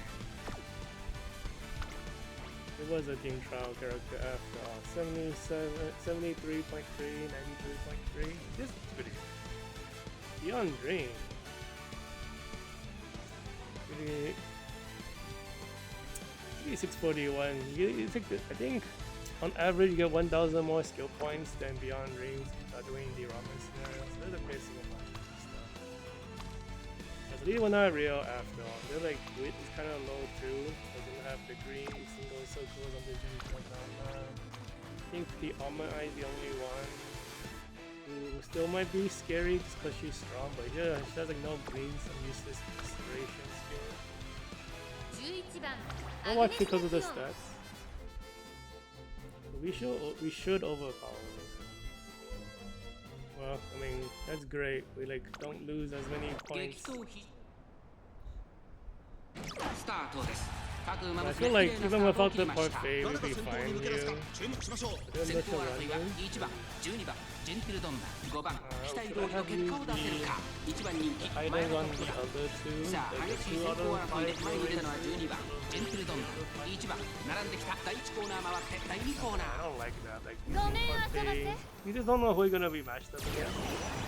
It was a team trial character after all. 77, 73.3, 93.3. This is pretty good. Beyond Dream. Pretty. 641. You take I think on average you get 1000 more skill points than Beyond Dreams doing the ramen scenario. So there's a basic amount of stuff. So these were not real after all. They're like width is kind of low too. Doesn't have the green single circles on the Jinchakana. I think the Alma Eye is the only one who still might be scary just because she's strong, but yeah, she has like no green, some useless inspiration skill. 11番 Don't watch because of the stats. We should overpower them. Well, I mean that's great. We like don't lose as many 激 points. 闘費スタートです。各馬 I 娘 feel 綺 like 麗な even スタートを without 切 the りました parfait, 誰 we'd が be 先頭 fine に抜け出すか here. 注目しましょう。 Then 先 let's 頭争いは run. 1番、12番、ジェンティルドンナ、5番、期待通りの結果を出せるか。1番人気、 I 前 don't の run トッ the プだ。 other two. さあ、 Like 激し the い two 先行 other 争いで five 前に出たのは ways. 12番、ジェンティルドンナ。1番、並んできた第1コーナー回って第2コーナ I ー。 don't like that. Like Go using man, parfait. You just don't know who you're gonna be matched up against.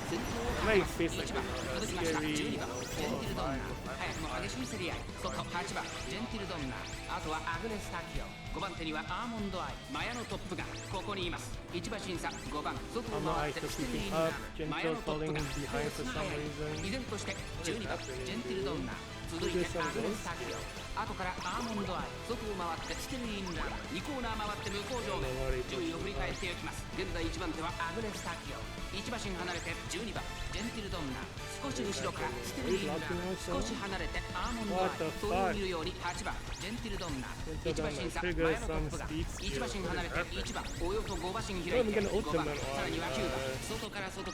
先頭を It might face like 1番、a 届きました。 scary, 12 you 番、 know, ジェンティルドンナ。 4 早くも激しい競り合い。外、8番、ジェンティルドンナ。あとはアグネスタキオ。5番手にはアーモンドアイ。マヤのトップがここにいます。1馬審査、5番、外を I'm 回っ not て just ステリー keeping にな up. る。マヤ Gentle のトップ falling が behind for some reason. 依然として12番、ジェンティルドンナ。続いてアグレスタキオ、後からアーモンドアイ、外を回ってステルインラン、2コーナー回って向こう上面、順位を振り返っていきます。現在1番手はアグレスタキオ、1馬身離れて12番ジェンティルドンナ、少し後ろからステルインラン、少し離れてアーモンドアイ、それを見るように8番ジェンティルドンナ、1馬身差前のトップが1馬身離れて1番、およそ5馬身開いて5番、さらには9番、外から10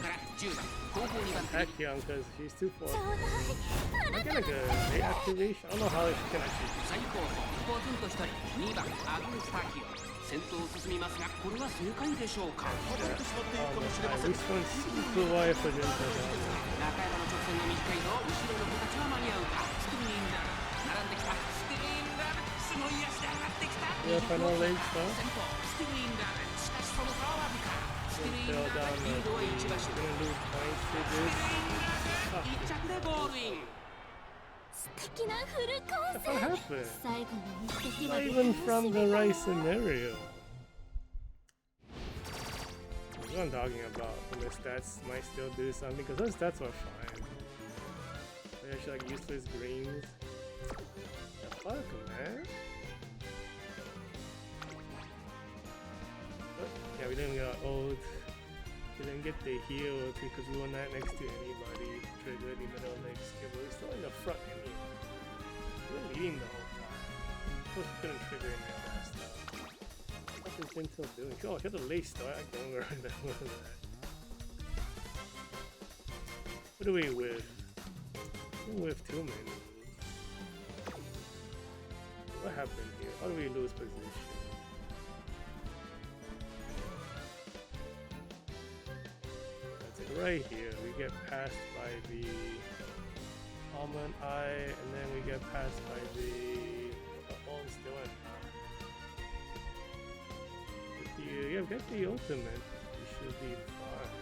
番、後方2番手に Tachyon because she's too ちょ far. うだいあな Like た a reactivation. I don't know how she can actually. 最高峰ポツンと1人2番アグネスタキオ、先頭を進みますがこれは正解でしょうか。 外れてしまっているかもしれま At せん。 least one's super wide for Jinta. 中山の直線の短いの後ろの子たちは間に合うか。ステリーンラン並んできた、ステリーンランすごい足で上がってきた。 Yeah, final leg 先 stuff. 頭ステリーンラン、しかしその差はわずか。ステリーン Fell ラン down. リードは1馬身、 Gonna lose points to this. 1着でゴールイン。素敵なフルコー What ス happened? 最後の一滴 Not まで even 楽 from し the みだ right よ scenario. That's what I'm talking about. And the stats might still do something because those stats are fine. They actually like useless greens. The fuck, man? Oh, yeah, we didn't get old. We didn't get the heal because we were not next to anybody. Trigger in the middle of the skill, but we're still in the front anyway. We were leading the whole time. Of course, we couldn't trigger in that last time. What is Jinta doing? Oh, she had a late start. I don't remember that. What do we whiff? We whiff too many. What happened here? How do we lose position? That's it right here. We get passed by the almond eye, and then we get passed by the old still in. Yeah, get the ultimate. We should be fine.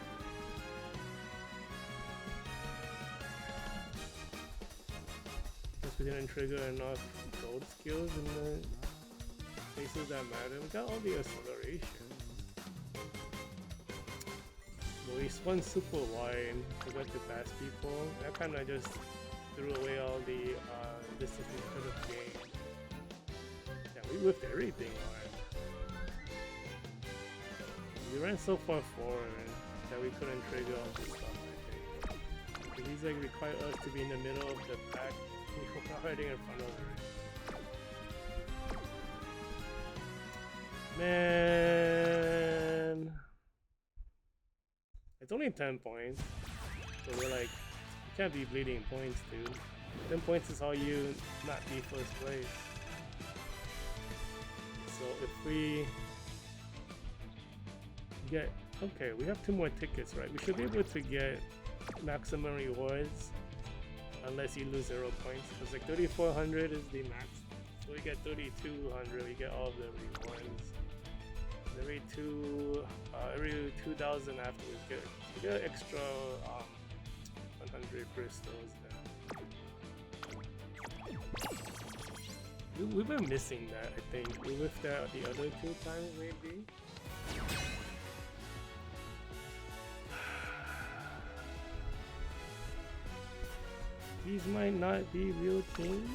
Guess we didn't trigger enough gold skills in the places that matter. We got all the acceleration. But we spun super wide, forgot to pass people. That kind of just threw away all the distance we could have gained. Yeah, we whiffed everything on. We ran so far forward that we couldn't trigger all this stuff, I think. These like require us to be in the middle of the pack. We're hiding in front of it. Man, it's only 10 points, so we're like, you can't be bleeding points, dude. 10 points is how you not be first place. So if we get, okay, we have 2 more tickets, right? We should be able to get maximum rewards unless you lose 0 points, because like 3400 is the max. So we get 3200, we get all of the rewards. Every 2000 afterwards, we get extra 100 crystals then. We've been missing that, I think. We whiffed that the other 2 times maybe. These might not be real things.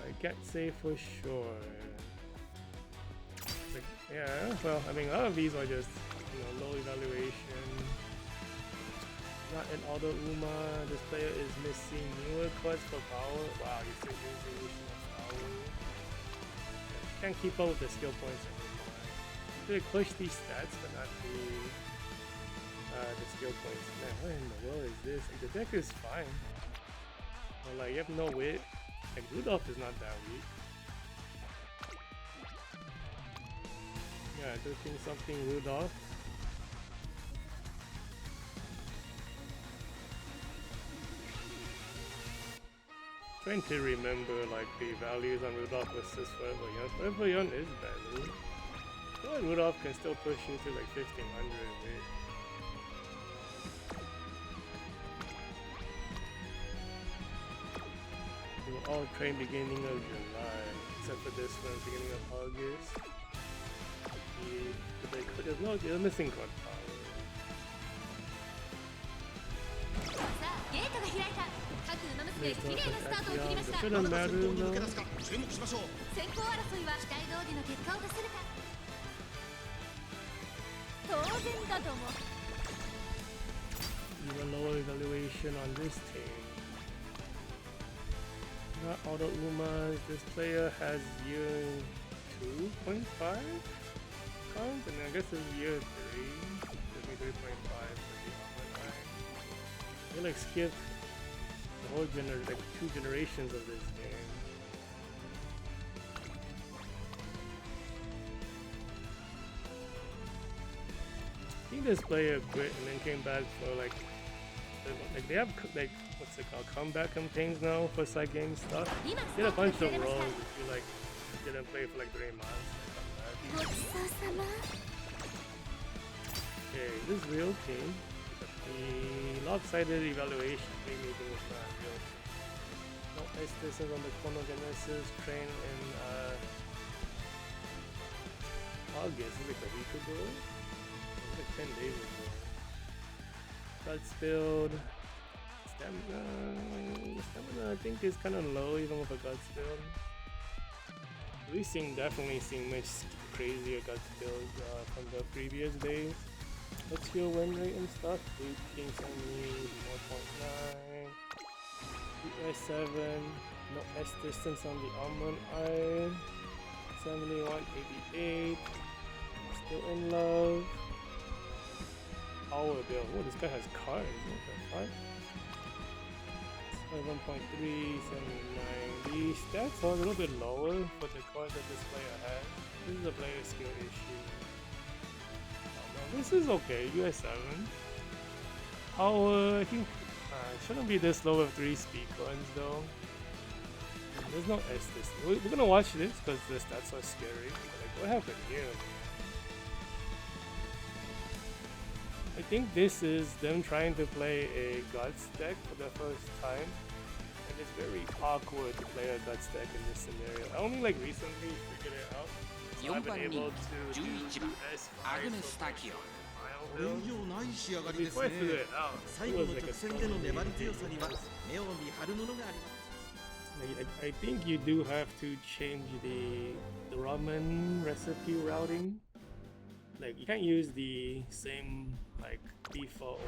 I can't say for sure. Like, yeah, well, I mean, a lot of these are just, you know, low evaluation. Not an auto Uma. This player is missing newer cards for power. Wow, you're still using Lucian's power. Can't keep up with the skill points anymore. You could push these stats, but not the skill points. Man, what in the world is this? Like, the deck is fine. But like, you have no wit. Like, Rudolph is not that weak. Yeah, doing something Rudolph. Trying to remember like the values on Rudolph versus Forever Young. Forever Young is better. I feel like Rudolph can still push you to like 1500, right? We were all trained beginning of July, except for this one, beginning of August. They're missing card power. で綺麗なスタートを切りました。 Shouldn't 誰が matter 先頭に抜け though. 出すか注目しましょう。先行争いは期待通りの結果を出せるか。当然だと思う。 Even lower evaluation on this team. Not all the Umas. This player has year 2.5 counts, and I guess it's year 3. Should be 3.5 for the Almond. They like skipped the whole like 2 generations of this game. I think this player quit and then came back for like they have like what's it called, comeback campaigns now for side game stuff. 今ス Did タ a ート bunch を切 of られまし roles た。 if you like didn't play for like 3 months. They come back. ごちそうさま。 Okay, this is real team. The lopsided evaluation made me think it's not real team. No ice distance on the Chronogenesis train in August, is it like a week ago? It was like 10 days ago. Got spilled. Stamina I think is kind of low even with a gut spilled. We definitely seen much crazier gut spills from the previous days. What's your win rate and stuff? 1870, 1.9, US7, no S distance on the almond eye, 7188, still in love. Power bill. Oh, this guy has cars. What the fuck? 7.3, 79. The stats are a little bit lower for the cars that this player has. This is a player skill issue. This is okay, US7. Power, I think, it shouldn't be this low with 3 speed coins though. There's no S this. We're gonna watch this because the stats are scary. Like, what happened here? I think this is them trying to play a Guts deck for the first time. And it's very awkward to play a Guts deck in this scenario. I only like recently figured it out. So I've been able to do アグネスタキオ file これ以 build. 上ない仕上がりです Before I ね figured it out, 最 it 後 was の like a 直線での totally 粘り強さには ridiculous. 目を見張るものがあります I think you do have to change the ramen recipe routing. Like you can't use the same like default one.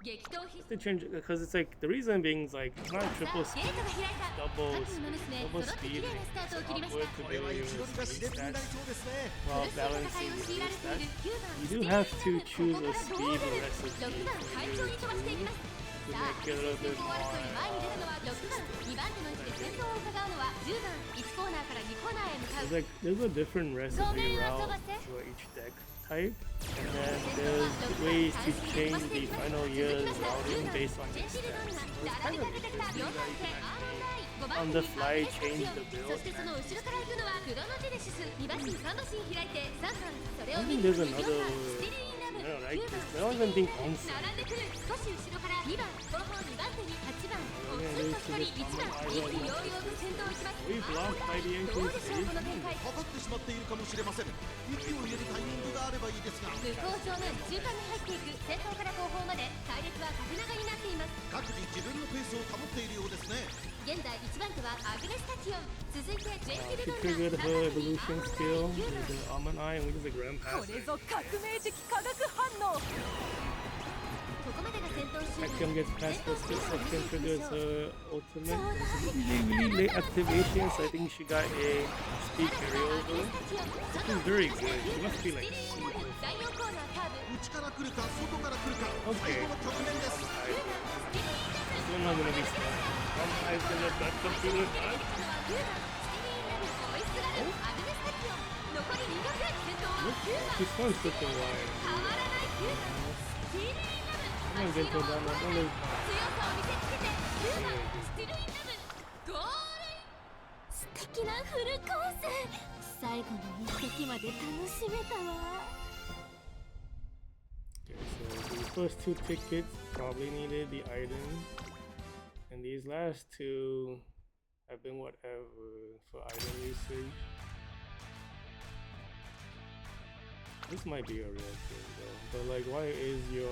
激闘必 To change it because it's like the reason being is like not 殺 triple ゲートが開いた。 double 各馬娘 double 揃って綺 speed. 麗なスタートを It's 切りまし awkward た。 to これ do は位 your 置取りが熾 speed 烈になり stats そうですね while 苦しい戦い balancing を your 強いられ speed ている stats. 9番 You ステ do ィー have ブ to ン choose ここ a からどう speed 出る recipe 6番会長に飛ばしていきます to さあ make it a 先 little 行 bit 争い more. 前に出るのは6番2番手の位置で先頭を伺うのは10番1コーナーから2コーナーへ向かう There's a different recipe route for each deck type, and then there's ways to change the final year's routing based on your stats. So it's kind of interesting that you can on the fly change the そ build. してその後ろから行くのはクロノジェネシス2馬身3馬身開いて3番それ I を見 think る there's 4 another. 番スティリーンラブ I don't like 9 this. 番 I don't even think 並 once. んでくる少し後ろから2番後方2番手に8番ポツンと1人1番意気揚々と先頭を行きます We blocked by the どうでしょうこの展開かかってしまっているかもしれません息を入れるタイミングがあればいいですが向こう上面中間に入っていく先頭から後方まで隊列は縦長になっています各自自分のペースを保っているようですね現在1番手はアグネスタキオン続いてジェイ She キルドン triggered ナ her 3番手に evolution ア skill ーモンドアイ9 with 番 the almond eye, and we just like ran こ past れ her. ぞ革命的化学反応ここまでが先頭集団 Section gets past the split section, triggers 先頭を見ていきましょう her ultimate. This is really late activation, so I think she got a speed carryover. Which is very good. She must be like super. 第4コーナーカーブ内から来るか外から来るか Okay. 最後の局面です This one not gonna be stuck. One eye's gonna back computer time. 残り2曲先頭は This one's looking wide. たまらない9番スティルインラブ I'm gonna get to that one. I'm gonna. 強さを見せつけて9番スティルインラブゴール素敵なフルコース。最後の一滴まで楽しめたわ。 Okay, so these first 2 tickets probably needed the item, and these last 2 have been whatever for item usage. This might be a real thing though, but like, why is your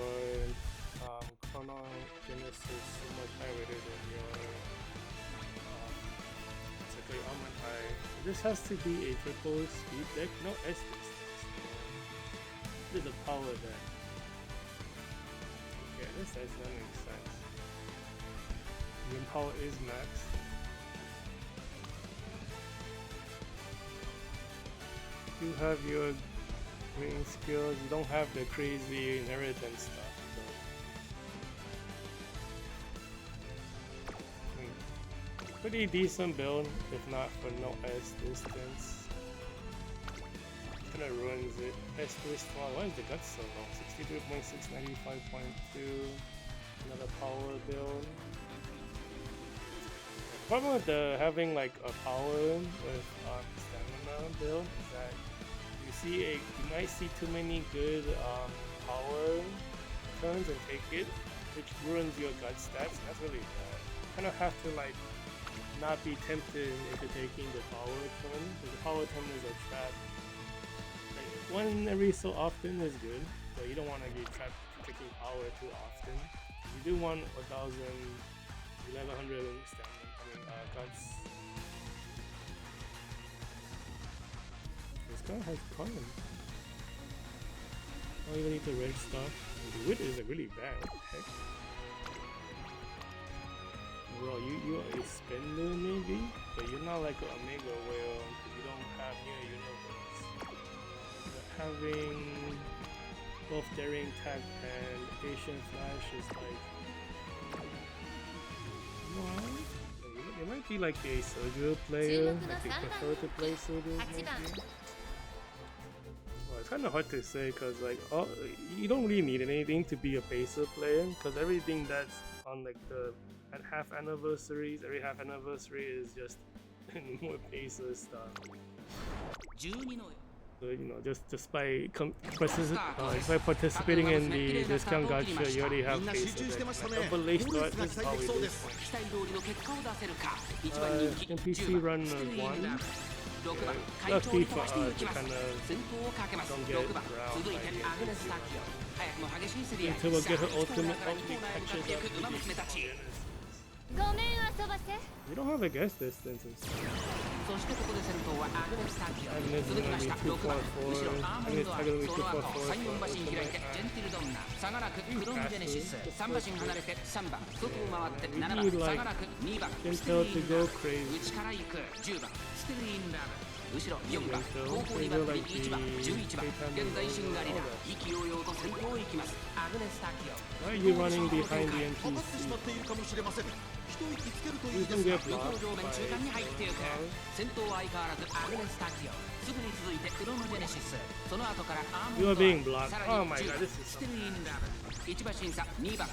Chrono Genesis so much higher rated than your Wait, oh my eye. This has to be a triple speed deck? No, S distance. This is a power deck. Okay, this does not make sense. Your power is max. You have your green skills, you don't have the crazy inheritance stuff. So. Pretty decent build, if not for no S distance. Kinda ruins it. S distance, wow, why is the guts so low? 63.6, 95.2. Another power build. The problem with having like a power with stamina build is that you might see too many good power turns and take it, which ruins your gut stats. That's really bad. You kind of have to like not be tempted into taking the power turn, because the power turn is a trap. Like, one every so often is good, but you don't want to get trapped taking power too often. You do want 1,000, 1,100 stamina, guts. This guy has coin. I don't even need the red stuff. The wit is like really bad. Heck. Bro, you are a spender maybe, but you're not like an Omega whale because you don't have near universe. But having both daring tag and patient flash is like what? You might be like a Soju player, like you prefer to play Soju maybe. Well, it's kind of hard to say because like you don't really need anything to be a pacer player because everything that's on like the at every half anniversary is just more pacer stuff. So you know, just by participating in the discount gacha, you already have pacer. Double start is probably this one. NPC run 1. Yeah, lucky for us, to kind of don't get drowned by the until we'll get her ultimate catches up to we don't have a guess distance and stuff. Agnes is gonna be 244. Agnes is gonna be 244. We need like Intel to go crazy. 後ろ4番後方2番手に1番11番現在シンガリラ意気揚々と先頭を行きますアグネス・タキオ Why are you running behind the かかってし NPC? まっているかもしれません。一息つけるとい You いで can すが get 横 blocked 上面中間に入っていく by 先頭は相変わらずアグネス・タキオすぐに続いてクロノジェネシスその後からアーモ You ン are ドア being blocked. さら Oh に my 10 god, this is ステルインラブ1馬審査2番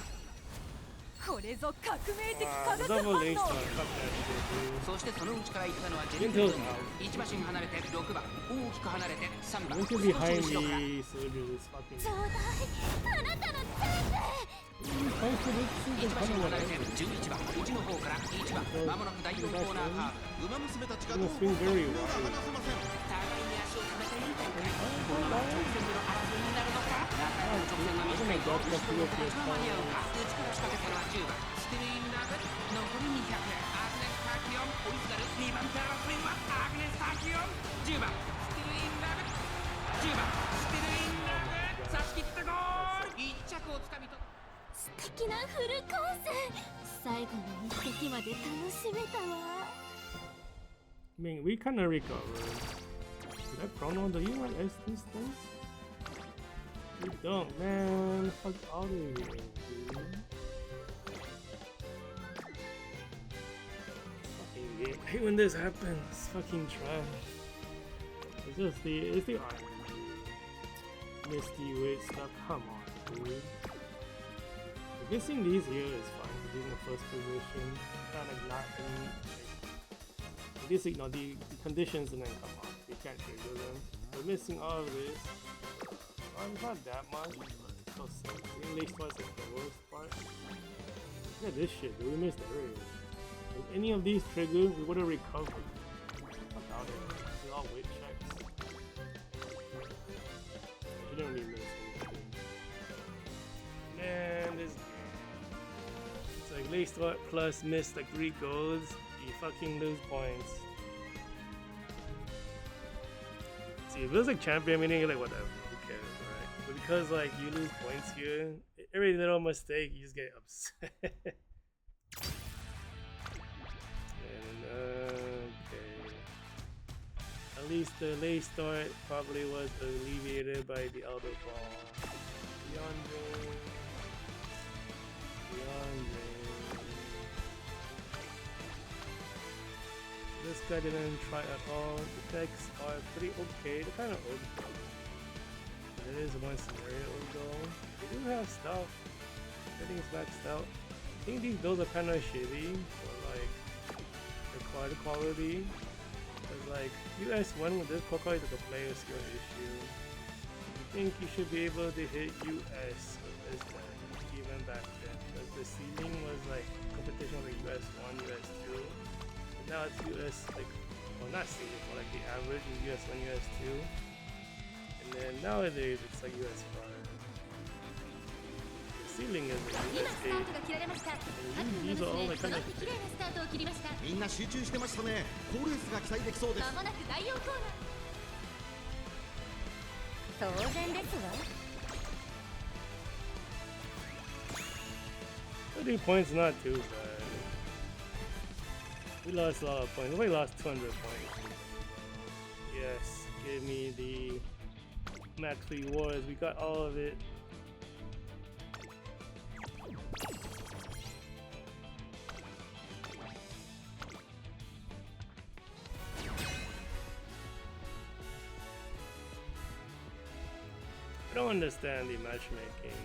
これぞ革命的 ah, 化学 double 反 A 応 star. Fuck that shit, そしてその内から行ったのはジェントルドーム1馬身離れて6番大きく離れて3 dude. 番 Winter 少し behind 後ろから the soldiers is fucking. ちょうだいあなたのチャンス Fight for this 1 season, 馬身 come on, 離れて man. 11番内の方から1番まもなく第4コーナーカーブウマ娘たちがどう Gonna 動 swing くか very 目が wide. 離せません。互いに足を止めている展開このまま直線での争いになるのか中山の直線が短いと後ろの形は間に合うか内から仕掛けたのは10番ステルインラブ残り200アグネス・タキオン追いすがる2番手争いはアグネス・タキオン10番ステルインラブ10番ステルインラブ差し切ってゴール1着をつかみ取った素敵なフルコース最後の一滴まで楽しめたわ I mean, we kind of recovered. Did I chrono? Do you have S distance? You don't, man. Fuck out of here, dude. Fucking game. I hate when this happens. Fucking trash. It's the irony. Misty with stuff. Come on, dude. Guessing these here is fine. He's in the first position. Kind of not in. This, you know, the conditions and then come on. You can't trigger them. We're missing all of this. Well, it's not that much, but it's still sick. The late part's like the worst part. Look at this shit, dude. We missed everything. If any of these triggered, we would have recovered. Fuck out of here. These are all wait checks. You don't really miss anything. Man, this game. It's like late start plus missed like 3 goals. You fucking lose points. See, if it was like champion meaning, you're like whatever, who cares, right? But because like you lose points here, every little mistake you just get upset. And okay. At least the late start probably was alleviated by the elbow ball. DeAndre. This guy didn't try at all. The decks are pretty okay. They're kind of okay. There is one scenario though. They do have stuff. Everything's maxed out. I think these builds are kind of shitty for like the card quality. Because like US1 with this quality is like a player skill issue. I think you should be able to hit US with this deck even back then. Because the ceiling was like competition with US1, US2. Now it's US like, well not ceiling, but like the average is US1, US2. And then nowadays it's like US5. The ceiling is like US8. And these are all like kind of みんな集中してましたね。好レースが期待できそうです。まもなく第4コーナー当然ですわ 30 points not too bad. We lost a lot of points. We lost 200 points. Yes, give me the max rewards. We got all of it. I don't understand the matchmaking.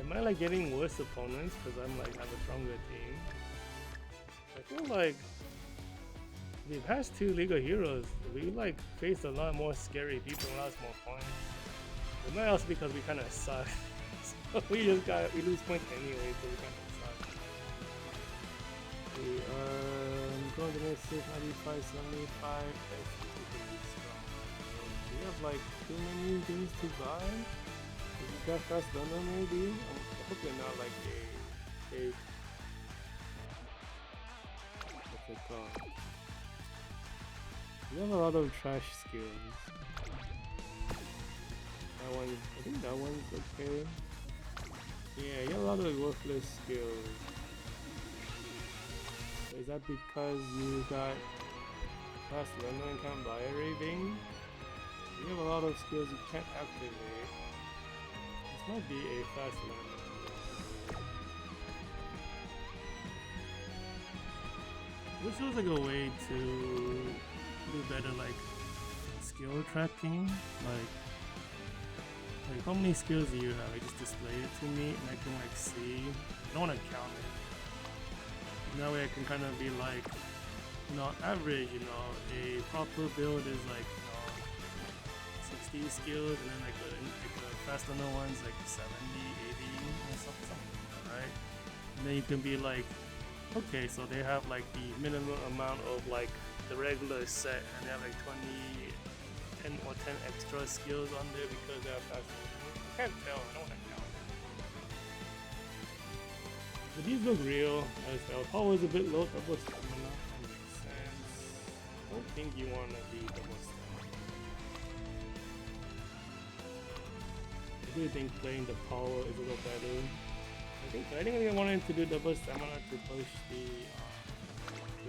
Am I like getting worse opponents because I'm like have a stronger team? I feel like the past two League of Heroes, we like faced a lot more scary people and lost more points. It might also because we kind of suck. So we lose points anyway, so we kind of suck. Okay, going to next 95, 75. We have like too many things to buy. If you got fast runner maybe? I hope you're not like a what's it called? You have a lot of trash skills. That one, I think that one's okay. Yeah, you have a lot of worthless skills. Is that because you got fast runner and can't buy a raving? You have a lot of skills you can't activate. This might be a fast learner. This feels like a way to do better like skill tracking. Like how many skills do you have? I just display it to me and I can like see. I don't want to count it. That way I can kind of be like, you know, average, you know, a proper build is like, 60 skills, and then like a fast runner one's like 70, 80 or something, right? And then you can be like, okay, so they have like the minimum amount of like the regular set, and they have like 10 or 10 extra skills on there because they have fast runners. I can't tell, I don't want to count. But these look real, as well. Power is a bit low, double stamina, that makes sense. I don't think you want to be double stamina. I do think playing the power is a little better. I think they wanted to do double stamina to push the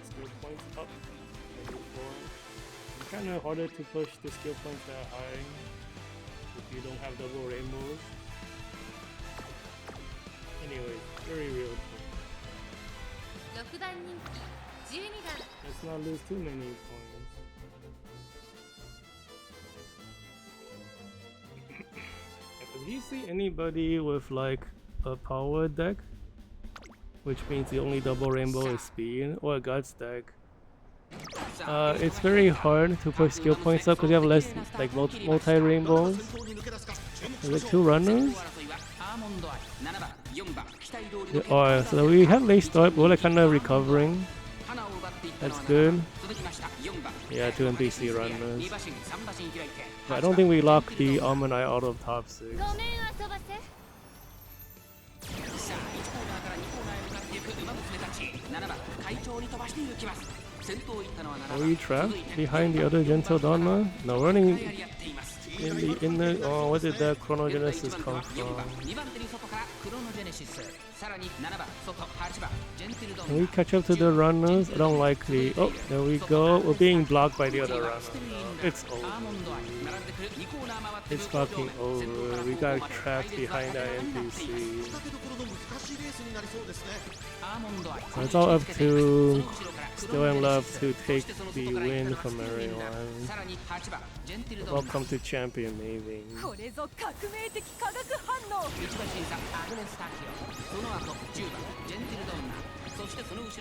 skill points up. It's kind of harder to push the skill points that high if you don't have double rainbows. Anyway, very real thing. 6番人気12番 Let's not lose too many points. Do you see anybody with like a power deck? Which means the only double rainbow is speed, or a guts deck? It's very hard to push skill points up because you have less like multi rainbows. Is it two runners? Alright, so we have late start, but we're like kind of recovering. That's good. Yeah, two NPC runners. But I don't think we locked the Almond Eye out of top 6. ごめん遊ばせさあ1コーナーから2コーナーへ向かっていく馬娘たち7番会長に飛ばしていきます Are we trapped behind the other Gentle Donna? No, running in the inner. Oh, where did that Chronogenesis come from? Can we catch up to the runners? I don't like the. Oh, there we go. We're being blocked by the other runner. No, it's over. It's fucking over. We got trapped behind that NPC. 仕掛けどころの難しいレースになりそうですね So it's all up to Still in Love to take the win from everyone. Welcome to Champion Maving. これぞ革命的化学反応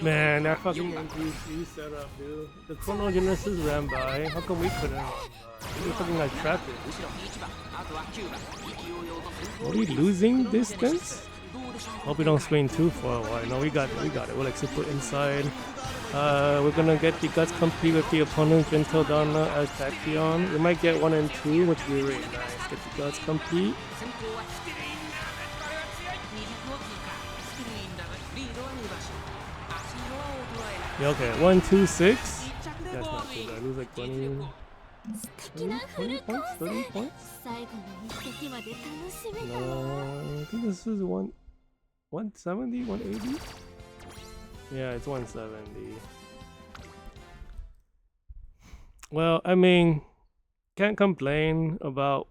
Man, that fucking NPC setup, dude. The Chronogenesis ran by. How come we couldn't run by? We fucking like trapped it. Are we losing distance? Hope we don't swing too far wide. No, we got it. We're like super inside. We're gonna get the guts complete with the opponent Gentle Donna as Tachyon. We might get 1 and 2, which would be really nice. Get the guts complete. Yeah, okay, 1, 2, 6. That's not too bad. I lose like 20. 20 points? 30 points? 最後の一滴まで楽しめたわ No, I think this is 170, 180? Yeah, it's 170. Well, I mean, can't complain about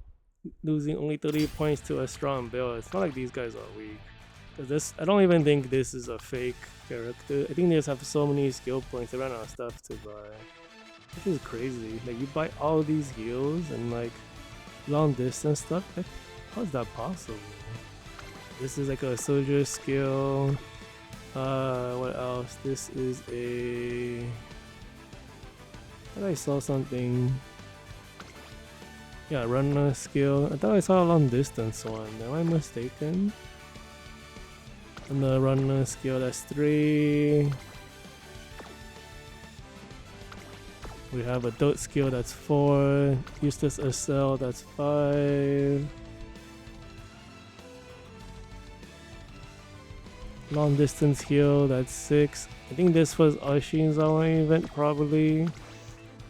losing only 30 points to a strong build. It's not like these guys are weak. Cause this, I don't even think this is a fake character. I think they just have so many skill points. They ran out of stuff to buy. This is crazy. Like you buy all these heals and like long distance stuff. Like, how is that possible? This is like a soldier skill. What else? This is a. I thought I saw something. Yeah, runner skill. I thought I saw a long distance one. Am I mistaken? And the runner skill, that's 3. We have a dot skill, that's 4. Useless SL, that's 5. Long distance heal, that's 6. I think this was Ashin's only event, probably.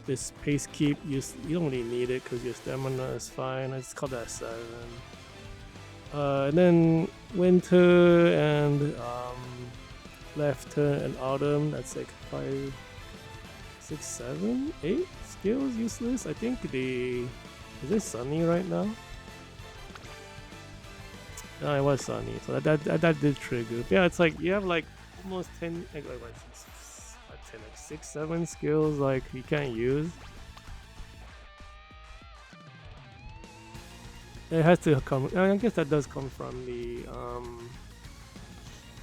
This pace keep, you don't really need it because your stamina is fine. Let's call that 7. And then winter and left turn and autumn, that's like 5, 6, 7, 8 skills useless. I think is it sunny right now? No, it was sunny, so that did trigger. But yeah, it's like you have like almost 10, like 10, like 6, 7 skills like you can't use. It has to come. I guess that does come from the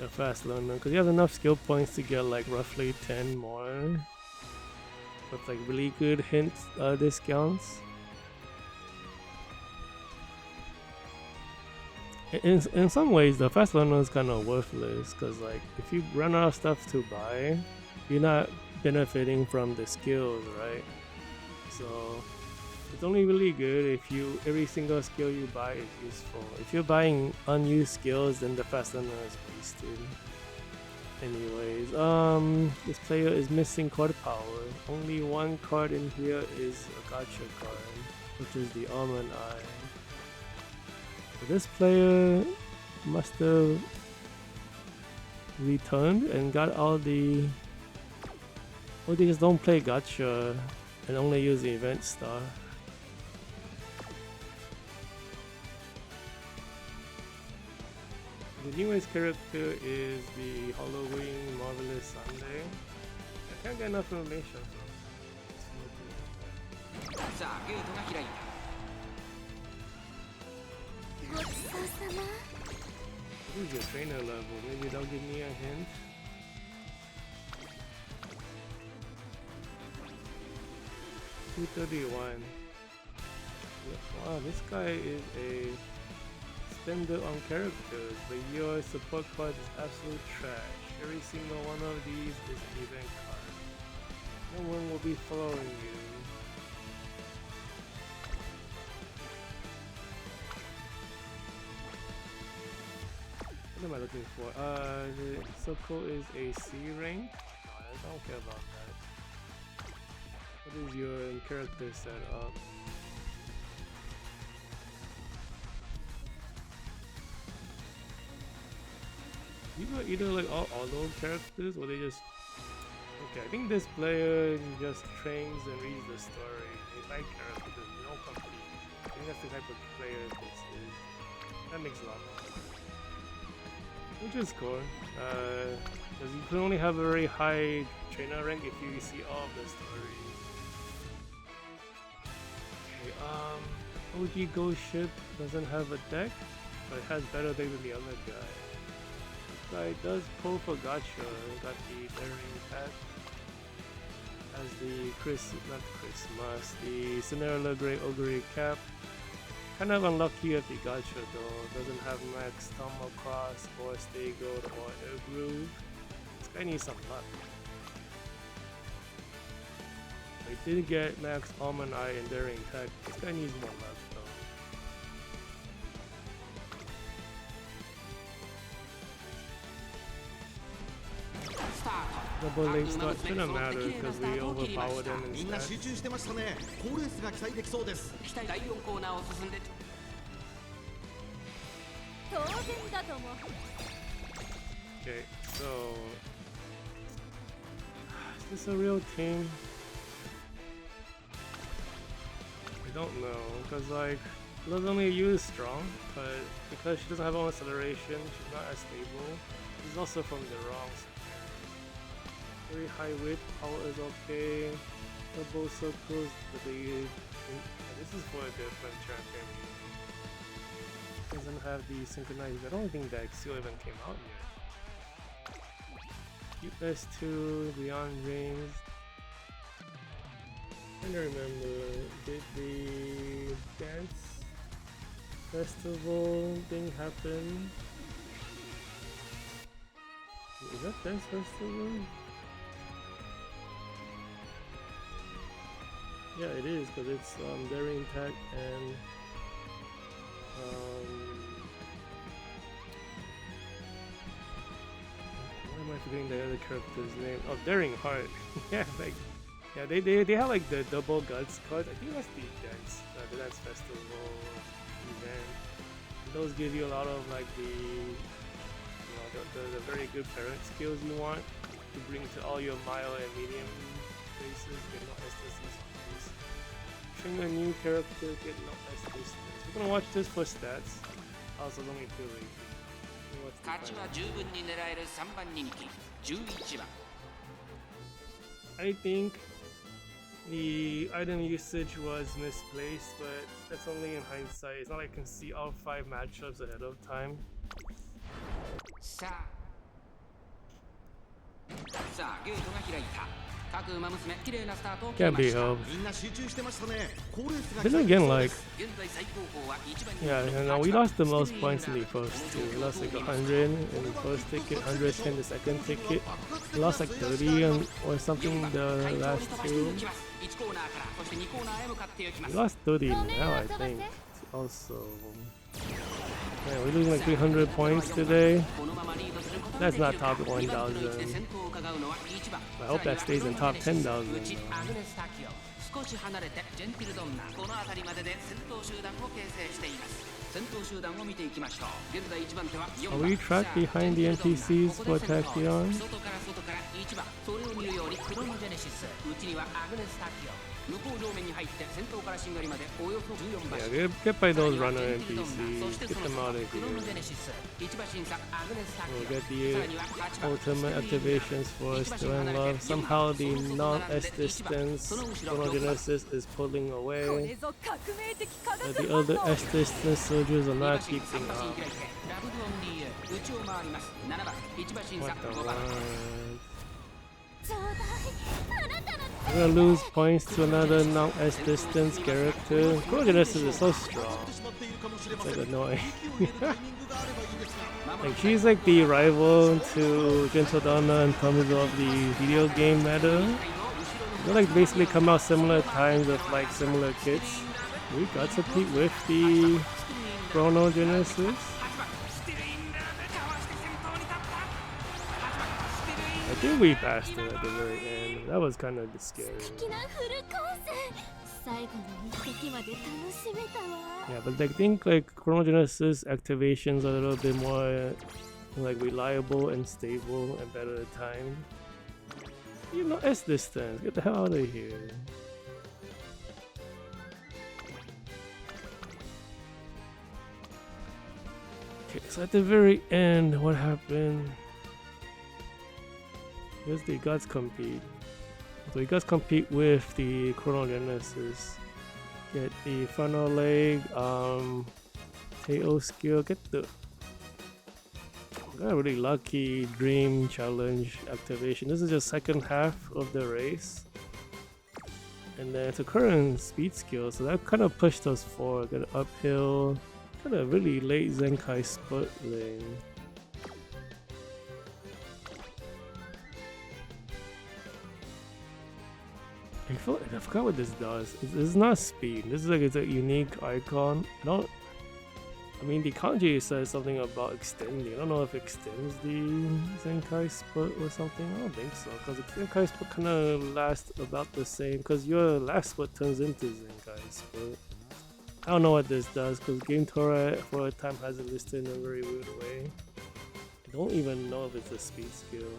fast learner because you have enough skill points to get like roughly 10 more with like really good hint discounts. In some ways, the fast learner is kind of worthless because like if you run out of stuff to buy, you're not benefiting from the skills, right? So it's only really good if every single skill you buy is useful. If you're buying unused skills, then the fast learner is wasted. Anyways, this player is missing card power. Only one card in here is a gacha card, which is the Almond Eye. So this player must have returned and got all the. Or they just don't play gacha and only use the event stuff. The newest character is the Halloween Marvelous Sunday. I can't get enough information from it. さあゲートが開いた ごちそうさま Who's your trainer level? Maybe they'll give me a hint. $231. Wow, this guy is a spender on characters, but your support card is absolute trash. Every single one of these is an event card. No one will be following you. What am I looking for? The Soko is a C rank. I don't care about that. What is your character setup? You got either like all auto characters or they just... Okay, I think this player just trains and reads the story. They like characters, no complete. I think that's the type of player this is. That makes a lot more sense. Which is cool. Because you can only have a very high trainer rank if you see all of the stories. Okay, OG Ghost Ship doesn't have a deck, but it has better deck than the other guy. This guy does pull for Gacha. Got the Daring Pet. Has the the Cinderella Grey Ogre Cap. Kind of unlucky at the Gacha though. Doesn't have Max Tomo Cross or Stay Gold or Air Groove. This guy needs some luck. I did get Max Almond Eye and Daring Tech. This guy needs more luck though. Double link start shouldn't matter because we overpowered them みんな集 instead. 中してましたね。好レースが期待できそうです。期待第4コーナーを進んで当然だと思う。 Okay, so is this a real team? I don't know, because like Lazuli Yu is strong, but because she doesn't have own acceleration, she's not as stable. She's also from the wrong side. Very high width, power is okay. Double circles, but this is for a different champion. Doesn't have the synchronized. I don't think that Exil even came out yet. US2, Beyond Dreams. I don't remember. Did the dance festival thing happen? Is that dance festival? Yeah, it is, because it's Daring Tech and why am I forgetting the other character's name? Oh, Daring Heart. Yeah, like they have like the double guts cards. I think that's the dance festival event. And those give you a lot of like the very good parent skills you want to bring to all your mild and medium races. Get no STCs. Train a new character, get no STCs. We're gonna watch this for stats. Also, don't be too lazy. 勝ちは十分に狙える3番人気11番 I think the item usage was misplaced, but that's only in hindsight. It's not like I can see all 5 matchups ahead of time. さあゲートが開いた各馬娘綺麗なスタートを切り Can't ま be した helped. みんな集中してましたね。好レースが Then 期待でき again, そうで like, す。現在最高峰は1番人気 yeah, and we lost the most points in the first two. We lost like 100 in the first ticket, 110 the second ticket. We lost like 30 or something the last 2. 1コーナーからそして2コーナーへ向かっていきま We す lost 30 now, I think. Also, yeah, we're losing like 300 points today. このままリードすることが That's できる not か top 2番手の位置で 1,000. 先頭を伺うのは1番 I hope that stays in top 10,000. 内アグネスタキオ少し離れてジェンティルドンナこの辺りまでで先頭集団を形成しています先頭集団を見ていきましょう現在1番手は4 Are 番 we trapped behind the NPCs for Tachyon? 外から1番それを見るようにクロノジェネシス内にはアグネスタキオ向こう上面に入って先頭からしんがりまでおよそ14番 Yeah, get by those runner ジェンティルドンナそし NPCs. て Get その them out of クロノ here. ジェネシス1馬審査アグネスタキ We'll オ get the さらには8番 ultimate activations for Still in Love. Somehow the non-S distance Chronogenesis is pulling away. これぞ革命的科 But 学 the 反 other 応 S distance soldiers are not keeping 3馬審 up. 開いてラブドオンリー内を回ります7番1馬審査 What the 5番 what? ちょうだいあなたの We're gonna lose points to another non-S distance character. Chronogenesis is so strong. しまっているかもしれま It's せん。 like annoying. 息を入れるタイミングがあればいいですが。 Like she's like the rival to Gentle Donna in terms of the video game meta. They like basically come out similar times with like similar kits. We got to compete with the Chronogenesis. I think we passed it at the very end. That was kind of scary. 素敵なフルコース最後の一滴まで楽しめたわ Yeah, but I think like Chrono Genesis activations are a little bit more like reliable and stable and better at time. You know, S distance. Get the hell out of here. Okay, so at the very end, what happened? Here's the gods compete. So you guys compete with the Chrono Genesis. Get the final leg, KO skill, get the got a really lucky dream challenge activation. This is just second half of the race. And then it's a current speed skill, so that kind of pushed us forward. Got an uphill, kind of really late Zenkai split lane. I forgot what this does. This is not speed. This is like it's a unique icon. I mean, the kanji says something about extending. I don't know if it extends the Zenkai split or something. I don't think so, because the Zenkai split kind of lasts about the same. Because your last split turns into Zenkai split. I don't know what this does, because Game Torah for a time has it listed in a very weird way. I don't even know if it's a speed skill.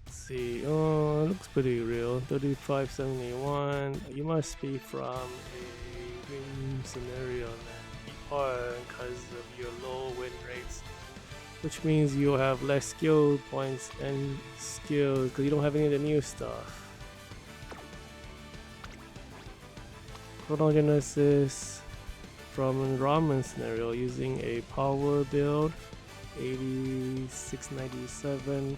See, oh, it looks pretty real. 3571. You must be from a dream scenario then, because of your low win rates, which means you have less skill points and skills because you don't have any of the new stuff. Chrono Genesis from ramen scenario using a power build, 8697.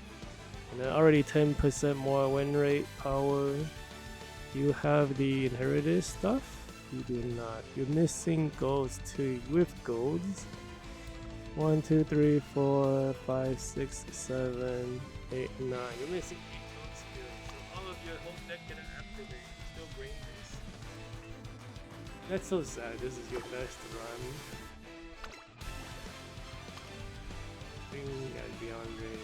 And then already 10% more win rate power. You have the inherited stuff? You do not. You're missing golds too. With golds. 1, 2, 3, 4, 5, 6, 7, 8, 9. You're missing 8 gold skills. So all of your whole deck can activate. You still bring this. That's so sad. This is your best run. Bring at beyond range.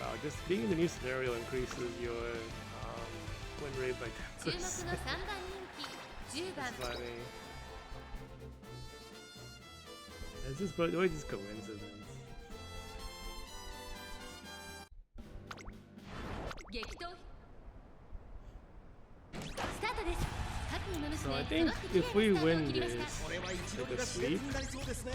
Wow, just being in the new scenario increases your win rate by 10%. 注目の3番人気10番 It's funny. It's just probably just coincidence. 激闘スタートです。各馬 So I 娘 think 揃って if we 綺麗 win なスタートを切りました this これは一 like 度 a 目が試練 sweep, になりそうですね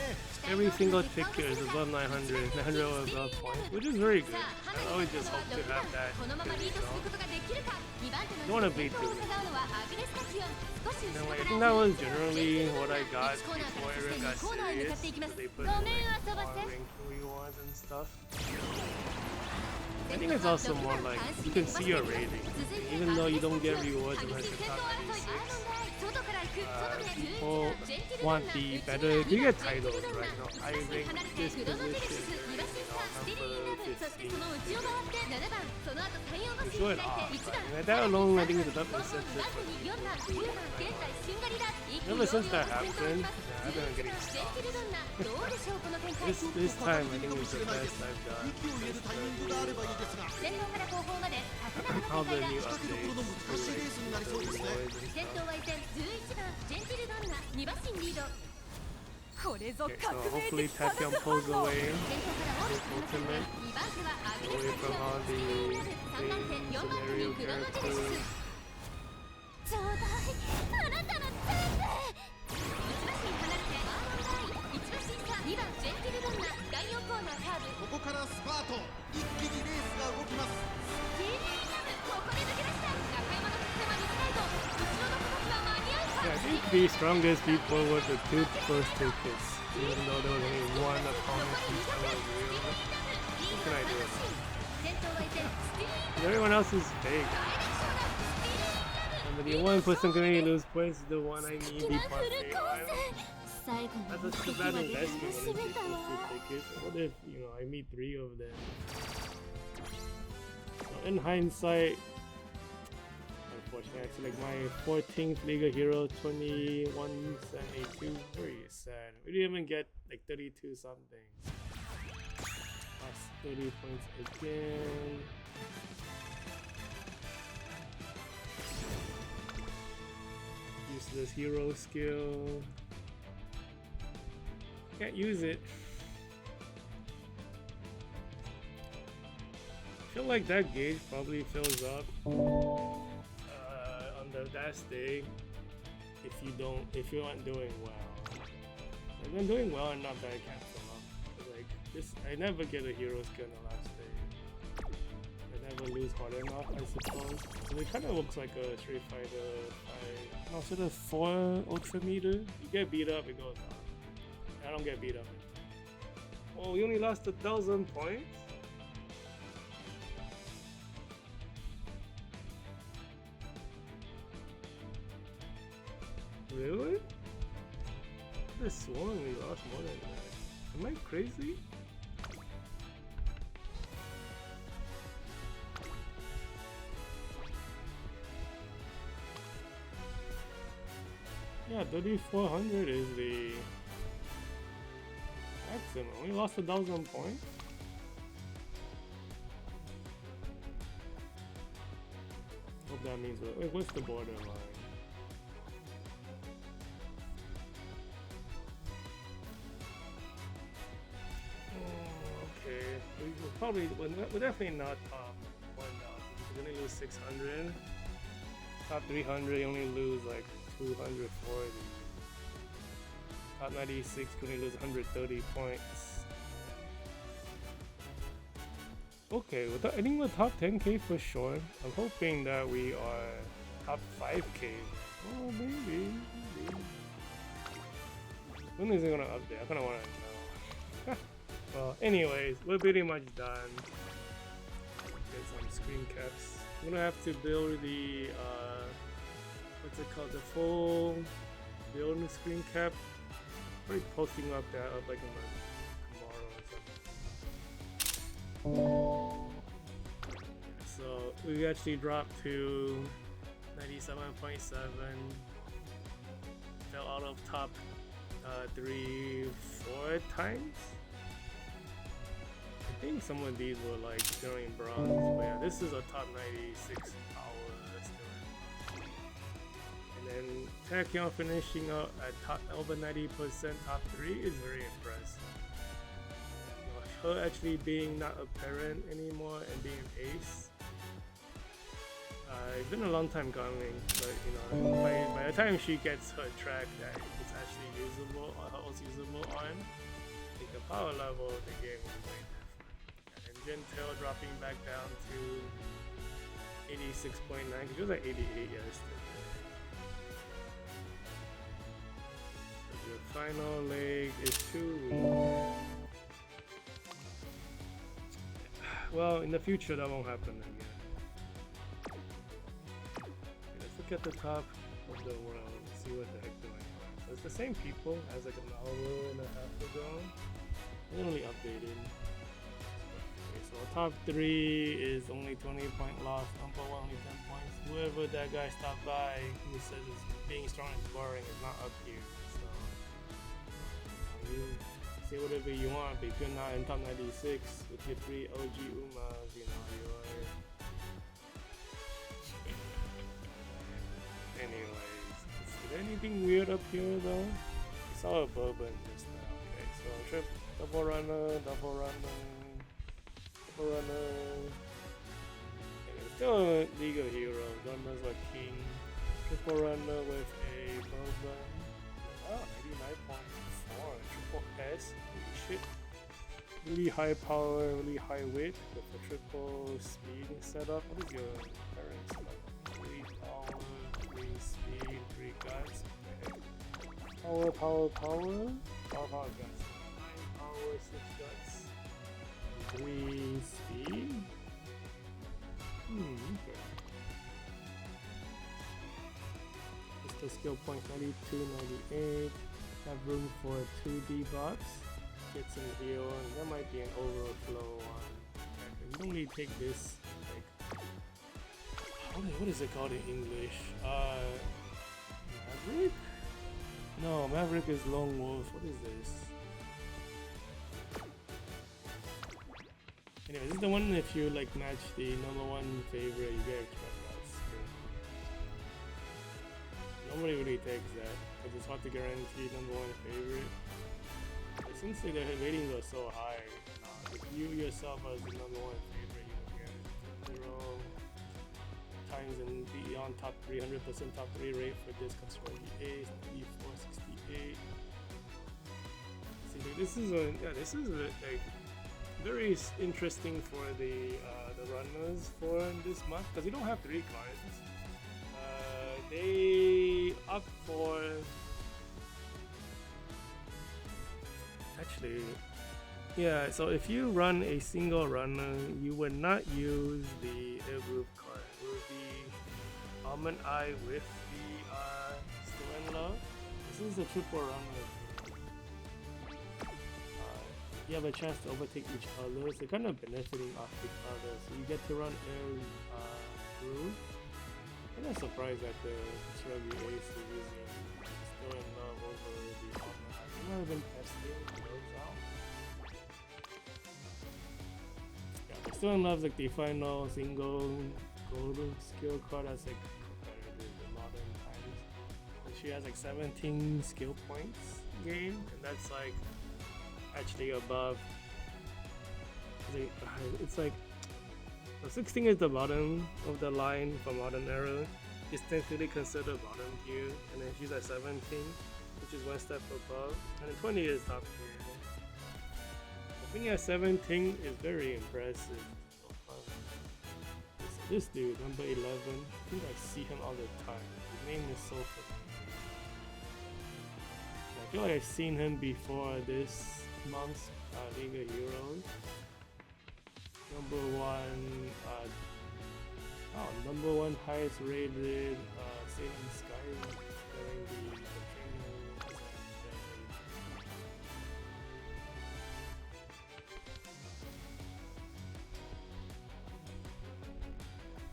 every single ticker is above 900, 900 or above points, which is very good. I always just hope to have that. このままリードすることができるか2番手 Don't の wanna beat 先頭を伺うのはアグネスタキオン少し And 後 like, I ろ think か that ら was generally what I got 1コーナーか before らそして everyone got 2コーナーへ向か serious. っていきます They ご put めん like 遊ばせ rank rewards and stuff. I think it's also more like you can see your rating, even though you don't get rewards unless you're top 96. People want the better. You get titles right now. I rank this position number 50. その内を回って7番その後3、4馬身 Show に it 開い off. て1番 And that alone, I think, is enough 後方 incentive 2番 for 手に people. 4番9番現在しんがりだ一気に Ever since 両 that 両と先頭を happened, 行きます I've been getting ジェンティルドンナどうでしょうこの展開 This time, I think it's the best I've done. 息を入れるタイミングがあればいいですが先頭から後方まで高 All 々 the の new 展開だ 仕掛けどころの難しいレースになりそうですね updates. 先頭は依然11番ジェンティルドンナ2馬身リード これぞ Okay, 革 so 命 hopefully 的化 Tapion 学 pulls 反応 away 先頭から大きく離されて2番手はアグネ away スタ from キオ all ン the 3番手4番手に scenario クロノジェネシ characters. スちょうだいあなたの全部1馬身離れてアーモンダイ1馬身差2番ジェンティルドンナ第4コーナーカーブここからスパート一気にレースが動きます TD ナムここで抜け出した中山の手間につないと後ろの子たちは間に合うか Yeah, I think the strongest people were the two first tickets, even though there was only one opponent who still real. What can I do? 先頭は依然スティー Everyone else is fake. ダイレクションだスティー And the one person can make me lose points is the one I 素 need 敵 the なフ part ル fake コー on. ス最後の That's 一 a 滴 bad まで楽 investment し when め you た take わ those two tickets. What if, I meet 3 of them? So in hindsight, That's like my 14th League of Heroes 2172. Very sad. We didn't even get like 32 something. Lost 30 points again. Useless hero skill. Can't use it. I feel like that gauge probably fills up on the dash day if you aren't doing well. If I'm doing well enough that I can't fill up. But like this, I never get a hero skill on the last day. I never lose hard enough, I suppose. So it kind of looks like a Street Fighter 5. No, so the 4 Ultra Meter. You get beat up, it goes down. I don't get beat up. Oh, we only lost 1,000 points? Really? I could have sworn we lost more than that. Am I crazy? Yeah, 3,400 is the maximum. We lost 1,000 points. Hope that means wait, what's the borderline? Okay, we're definitely not top 1,000. We only lose 600. Top 300, you only lose like 240. Top 96, you only lose 130 points. Okay, I think we're top 10k for sure. I'm hoping that we are top 5k. Oh, maybe. When is it gonna update? I kinda wanna know. Well, anyways, we're pretty much done. Get some screen caps. I'm gonna have to build the what's it called? The full build screen cap. Probably posting up that up like tomorrow or something. So we actually dropped to 97.7. Fell out of top 3-4 times. I think some of these were like during bronze, but yeah, this is a top 96 power still. And then Tachyon finishing up at top over 90% top 3 is very impressive. Her actually being not a parent anymore and being ace. It's been a long time coming, but you know, by the time she gets her track that it's actually usable, or her most usable on, I think the power level of the game is way different. And Gentel dropping back down to 86.9, because she was like 88 yesterday. So your final leg is 2 weeks. Well, in the future that won't happen again. Look at the top of the world and see what the heck going on. So it's the same people as like an hour and a half ago. Literally updated. Okay, so top 3 is only 20 point loss, number 1 only 10 points. Whoever that guy stopped by who says it's being strong is boring is not up here. So you say whatever you want, but if you're not in top 96 with your 3 OG Umas, you know, you are. Anyways, is there anything weird up here though? I saw a bourbon just now. Okay, so double runner. And it's still a League of Heroes. Runners are king. Triple runner with a bourbon. Oh, 99.4. Triple S. Holy shit. Really high power, really high weight with a triple speed setup. What is your current setup? 3 power. 3 speed, 3 guts. Okay. Power guts. 9 power, 6 guts. 3 speed. Okay. Pistol skill point 92, 98. Have room for 2 debuffs. Gets in heal, and there might be an overflow on. You don't really take this like. What is it called in English? Maverick? No, Maverick is Lone Wolf. What is this? Anyway, this is the one if you like match the #1 favorite, you get extra cards. Nobody really takes that because it's hard to guarantee #1 favorite. But since the ratings are so high, if you yourself as the #1 favorite, you will get 0 times and beyond top 300% top 3 rate for this Katsuragi Ace, 468. See, this is like very interesting for the runners for this month because you don't have 3 cards. They opt for actually, yeah. So if you run a single runner, you would not use the air group card. It would be Almond Eye with the Still in Love. This is a triple runner. You have a chance to overtake each other, so you're kind of benefiting off each other. So you get to run air through. I'm not surprised that the Katsuragi Ace is using Still in Love over the Almond Eye. I've never been testing those out. Yeah, but Still in Love is like the final single golden skill card that's like competitive in modern times. And she has like 17 skill points gained, and that's like actually above. It's like so 16 is the bottom of the line for modern era. It's technically considered bottom tier, and then she's at 17, which is one step above, and then 20 is top tier. Being at 17 is very impressive. So this dude, number 11, I think I see him all the time. His name is so familiar. I feel like I've seen him before this month's League of Heroes. Number one highest rated Sailing Sky during the training.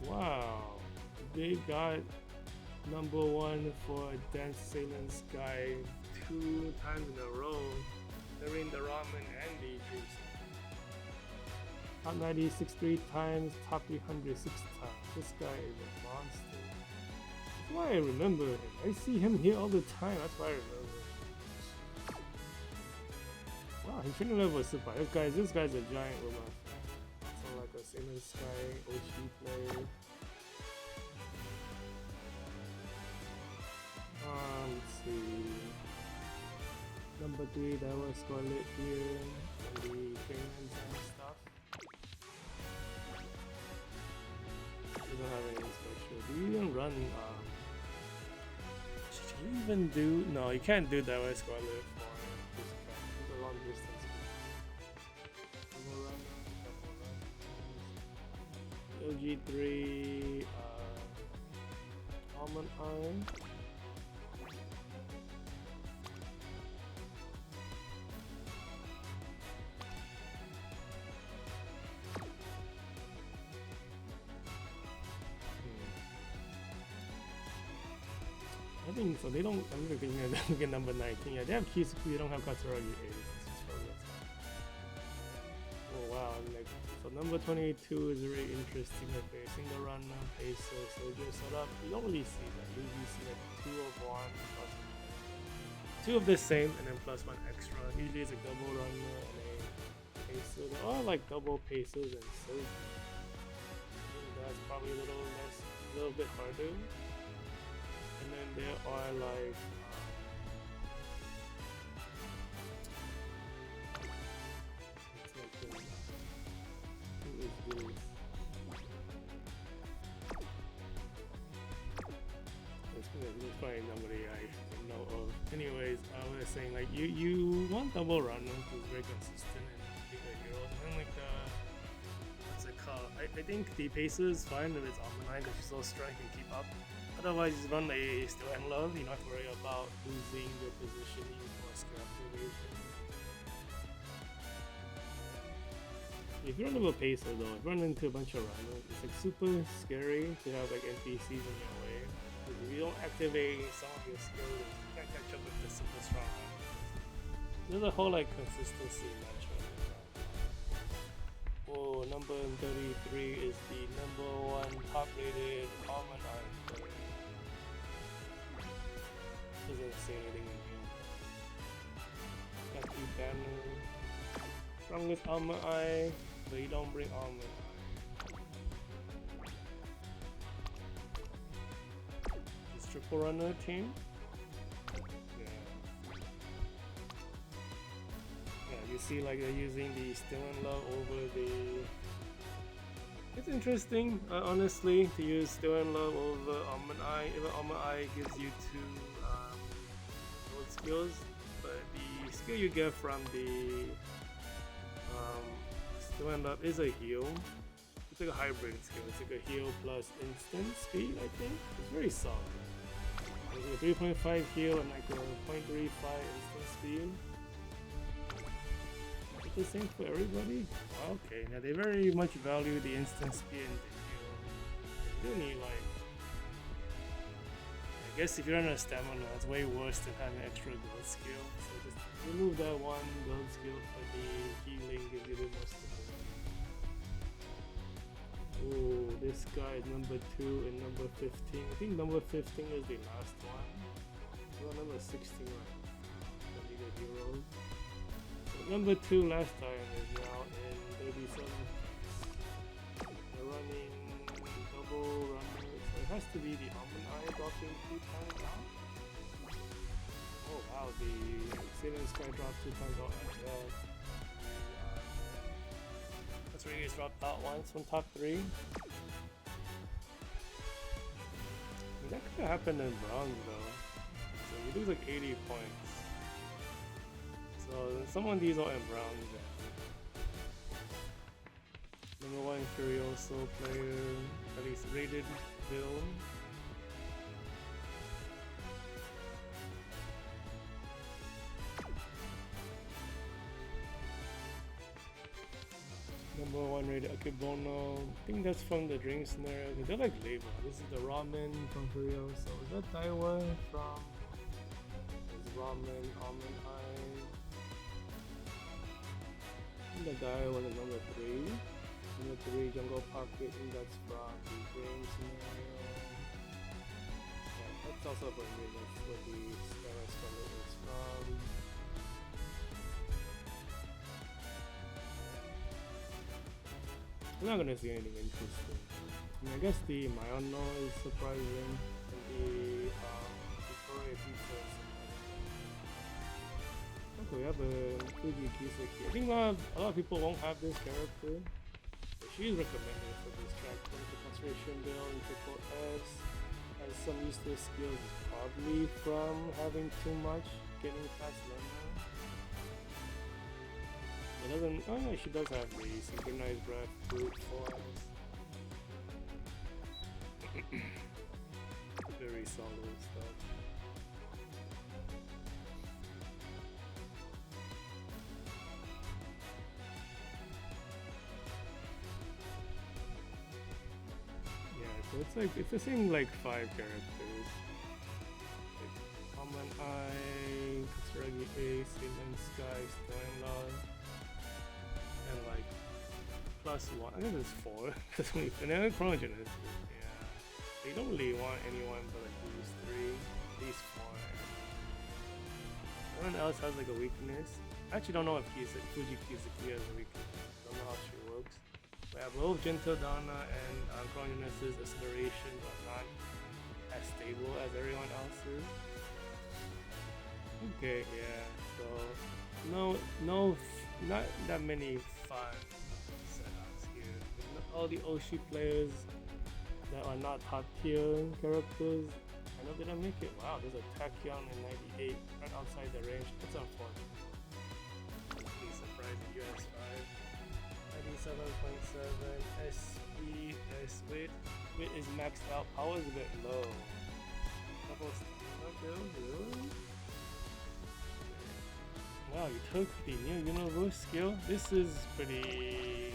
Wow, they got #1 for Dance Sailing Sky 2 times in a row during the ramen and the juice. Top 90 63 times, top 300 6 times. This guy is a monster. That's why I remember him. I see him here all the time. That's why I remember him. Wow, his training level is super. This guy's a giant with my friend. So like a Sailing Sky OG player. Let's see. Number 3, that was Scarlet here, and the payments and stuff. Doesn't have anything special. Do you even run, should you even do, no, you can't do that with Scarlet for this guy. It's a long distance. Double run. OG3, Almond Eye. I think so. They don't. I'm looking at them at number 19. Yeah, they have Kisuku. They don't have Katsuragi Ace. This is probably what's up. Oh wow! Like so, number 22 is very interesting. Like a single run Peso Soldier setup. You don't really see that. You usually see like 2 of 1 plus 2 of the same and then plus 1 extra. Usually it's a double runner and a Peso. They're all like double Pesos and Soldier. I think that's probably a little bit harder. And then there are like who is this? This is probably nobody I know of. Anyways, I was saying like you want double runners who's very consistent and League of Heroes, and then like what's it called? I think the pacer is fine if it's online because she's so strong and keep up. Otherwise, just run a Still in Love. You don't have to worry about losing your positioning or skill activation. If you don't have a pacer though, if you run into a bunch of runners, it's like super scary to have like NPCs in your way. Because if you don't activate some of your skills, you can't catch up with the super strong runners. There's a whole like consistency metric. Oh, number 33 is the #1 top rated Almond Eye player. Doesn't say anything in here. Got the banner. Strongest Almond Eye, but you don't bring Almond Eye. This triple runner team? Yeah. Yeah, you see like they're using the Still in Love over the... It's interesting, honestly, to use Still in Love over Almond Eye. Even Almond Eye gives you 2 gold skills, but the skill you get from the Still in Love is a heal. It's like a hybrid skill. It's like a heal plus instant speed, I think. It's very solid. It's like a 3.5 heal and like a 0.35 instant speed. Is it the same for everybody? Okay, now they very much value the instant speed and the heal. You do need like... I guess if you're on a stamina, it's way worse than having extra gold skill. So just remove that 1 gold skill for the healing, gives you a bit more stability. Oh, this guy is number 2 and number 15. I think number 15 is the last one. Oh, number 16 right. The League of Heroes. So number 2 last time is now in 37. They're running double runners. So it has to be the Almond Eye dropping 2 times out. Oh wow, the Sailor Sky dropped 2 times out as well. That's where you guys dropped out once from top 3. I mean, that could have happened in bronze though. So you lose like 80 points. So some of these are in bronze then. Number 1 Furioso player, at least rated build. Number 1 rated Akebono. I think that's from the drink scenario. They're like labeled. This is the ramen from Korea. So is that Daiwa from this ramen Almond Eye? I think the guy was at number 3. Number 3 Jungle Pocket. I think that's from the drink scenario. Yeah, that's also from me. That's what the Skyline Scarlet is from. I'm not gonna see anything interesting. I mean, I guess the Mayano is surprising, and the Victoria Pizza is surprising. Okay, we have a Fuji Kiseki. I think a lot of people won't have this character, but she is recommended for this character. The concentration build and triple S has some useless skills, probably from having too much, getting past learner. Doesn't, oh no, she does have the synchronized breath brute force. Very solid stuff. Yeah, so it's like it's the same like 5 characters. Like Almond Eye, Katsuragi Ace, Inland Sky, Stoneland. And like +1, I think it's 4. And then Chrono Genesis, yeah. They don't really want anyone but like these 3, these 4. Everyone else has like a weakness. I actually don't know if Fuji Kiseki has a weakness. Don't know how she works. We have both Gentle Donna and Chrono Genesis acceleration, but not as stable as everyone else's. Okay, yeah. So not that many fun setups here. All the Oshi players that are not top tier characters, I know they didn't make it. Wow, there's a Tachyon in 98 right outside the range. That's unfortunate. Pretty surprising. US5 97.7 SPS weight is maxed out. Power is a bit low. Double stamina build, really? Wow, you took the new universe skill. This is pretty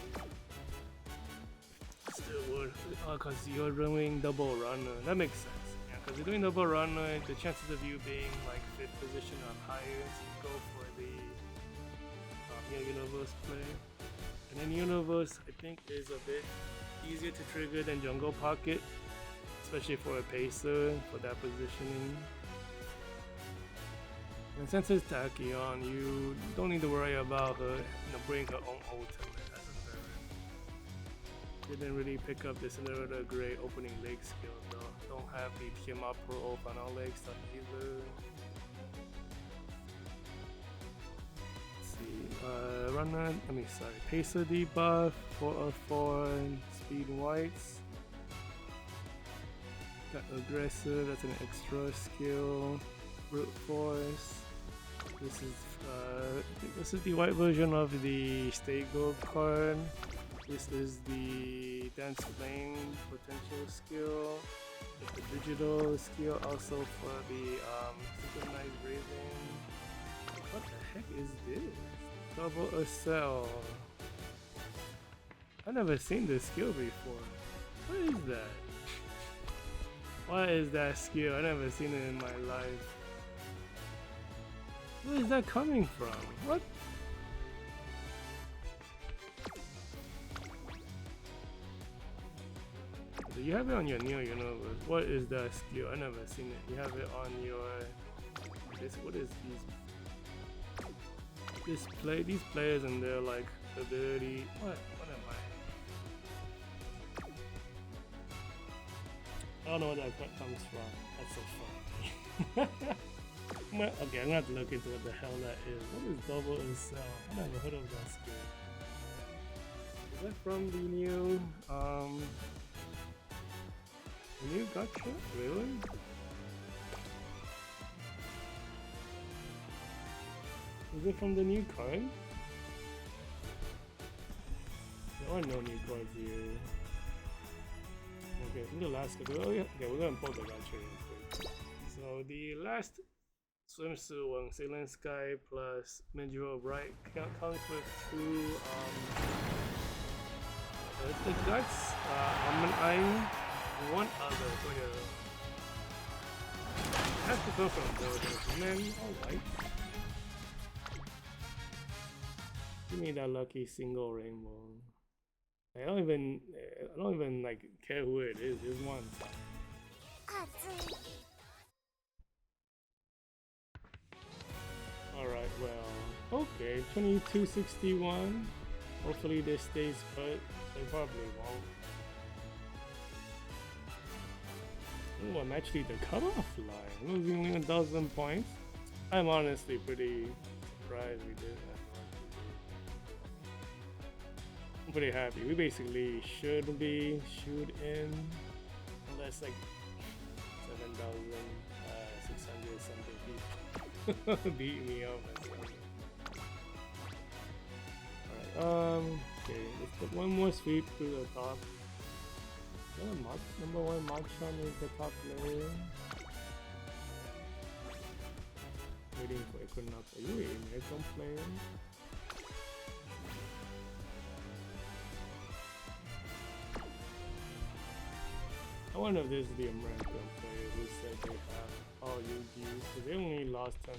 Because you're doing double runner. That makes sense. Yeah, because you're doing double runner, the chances of you being like 5th position or higher, so you go for the universe play. And then universe, I think, is a bit easier to trigger than jungle pocket, especially for a pacer for that positioning. And since it's Tachyon, you don't need to worry about her bringing her own ultimate as a third. Didn't really pick up this another great opening leg skill though. Don't have the Tiamat Pro off on all leg stuff either. Let's see, runner, pacer debuff, 4/4 speed whites. Got aggressive, that's an extra skill. Brute force. This is the white version of the Stay Gold card. This is the Dance Flame potential skill. With the digital skill also for the synchronized breathing. What the heck is this? Double Accel. I've never seen this skill before. What is that? What is that skill? I've never seen it in my life. Where is that coming from? What? So you have it on your Neo Universe. What is that skill? I never seen it. You have it on your what is these players and their like ability. What am I don't know where that comes from. That's so funny. Okay, I'm gonna have to look into what the hell that is. What is Double Accel? I never heard of that skill. Is that from the new gacha? Really? Is it from the new card? There are no new cards here. Okay, from the last card. Oh yeah, okay, we're gonna pull the gacha real quick. So the last swimsuit one, Sailor Sky plus Midgeo Bright comes with 2 it's the Guts, Almond Eye, and one other. So yeah, it has to come from those. And then, alright. Give me that lucky single rainbow. I don't even like care who it is. It's one. Alright, well, okay, 2261. Hopefully this stays put. They probably won't. Oh, I'm actually the cutoff line. Losing only 1,000 points. I'm honestly pretty surprised we did that. I'm pretty happy. We basically should be shoot in. Unless like 7,600 something people beat me up. Alright, okay, let's put one more sweep to the top. Number 1 Machamp is the top layer. Waiting for Equinox. Are you an American player? I wonder if this is the American player who said they have all UGs, because they only lost 10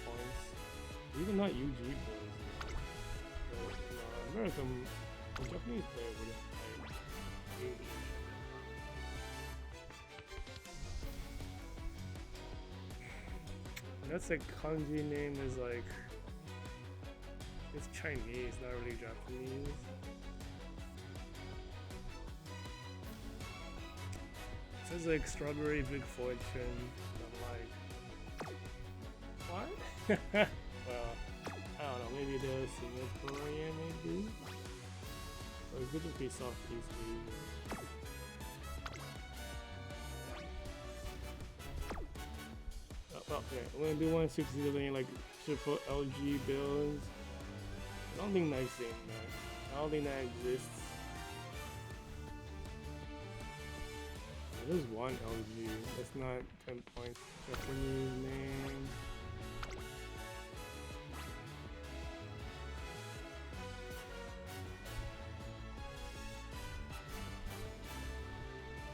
points. Even not UG players. So, American, Japanese player wouldn't play UG. That's like kanji name is like, it's Chinese, not really Japanese. It says like Strawberry Big Fortune. I'm like, what? Well, I don't know, maybe they're Singaporean maybe? Or it could be Southeast Asia. Okay, we're gonna do 160 like triple LG builds. I don't think nice thing that. I don't think that exists. There's one LG. That's not 10 points. Japanese name.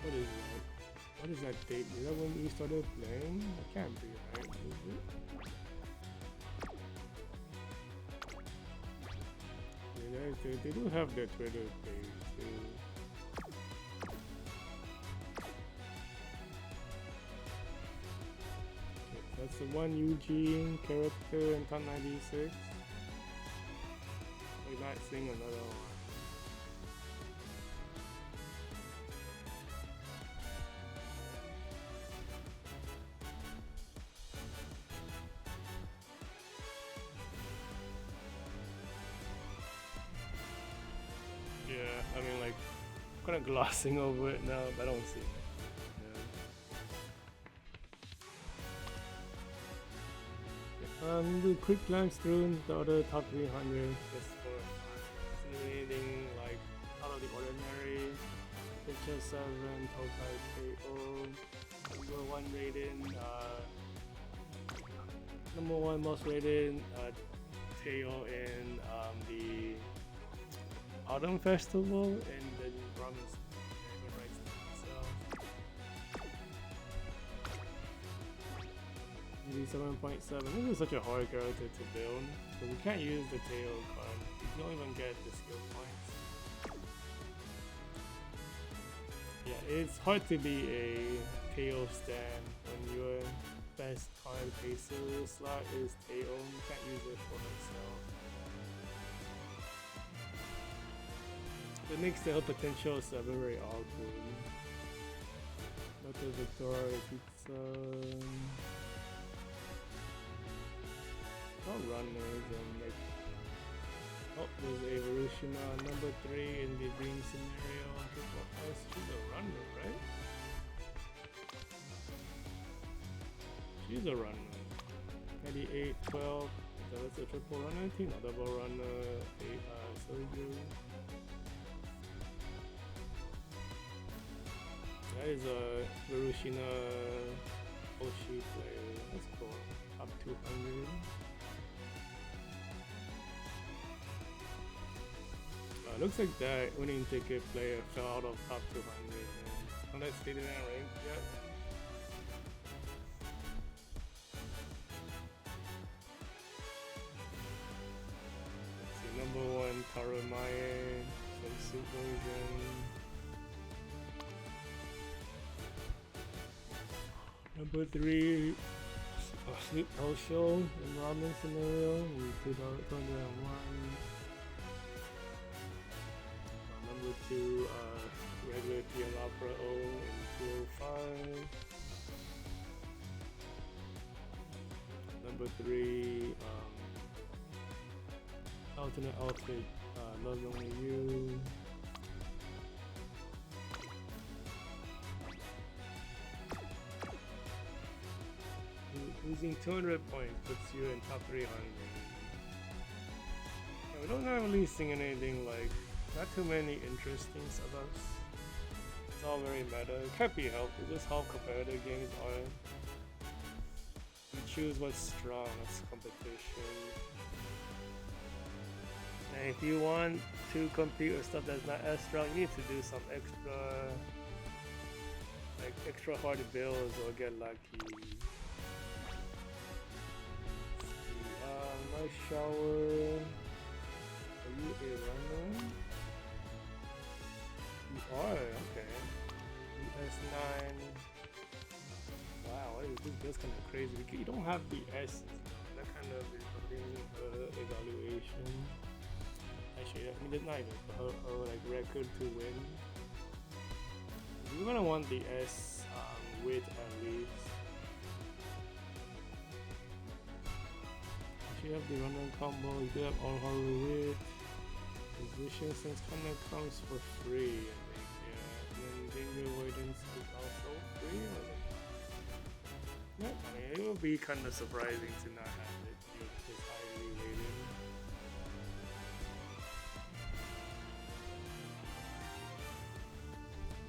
What is that? What is that date? Is that when you started playing? It can't be, right? Is it? Yeah, they do have their Twitter page too. Okay, that's the one Eugene character in Top 96. We might sing another one. Yeah, I mean, like, I'm kind of glossing over it now, but I don't see it. Yeah. Do a quick glance through the other top 300 just for see anything like out of the ordinary. Picture 7, Tokai KO, number 1 rated, number 1 most rated, Teo in the Autumn Festival and then Ramen. So 7.7. This is such a hard character to build, so we can't use the Teo card. You don't even get the skill points. Yeah, it's hard to be a Teo stan when your best card pacer slot is Teo. You can't use it for himself. It makes the potential 7 very awkward. Dr. Victoria Pizza. Oh, runners and like. Oh, there's a Hiroshima number 3 in the green scenario on Triple S. She's a runner, right? She's a runner. 98, 12. So that's a triple runner team. A double runner, 8 Soju. That is a Hiroshima Oshi player. That's cool. Top 200. Looks like that winning ticket player fell out of top 200. Unless they didn't rank yet. Let's see, number 1 Tarumae, swimsuit version. Number 3 Sleep Show in Ramen scenario. We did 201. Number 2, regular TM Opera O in 205. Number 3, alternate outfit, Love Only You. Losing 200 points puts you in top 300. Yeah, we don't have really seen anything like. Not too many interesting setups. It's all very meta. It can't be helped. It's just how competitive games are. You choose what's strong. That's competition. And if you want to compete with stuff that's not as strong, you need to do some extra hard builds or get lucky. Nice shower. Are you a runner? You are, okay. US9. Wow, this build's kind of crazy. You don't have the S. That kind of is evaluation. Actually, I mean, there's not even like record to win. You're gonna want the S width at least. You have the running combo. You do have all horror width. Position sense kind of comes for free, I think, yeah. And then danger avoidance is also free, or is it? Yeah, I mean, it will be kind of surprising to not have it. It's highly rated.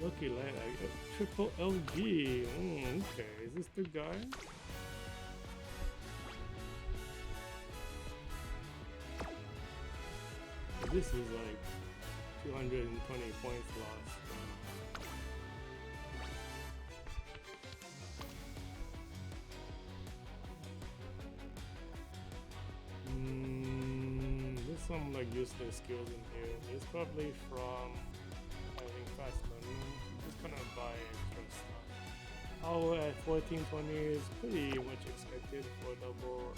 Lucky light, triple LG. Okay, is this the guy? This is like 220 points lost. some like useless skills in here. It's probably from having fast learning. Just gonna buy extra stuff. Power at 1420 is pretty much expected for double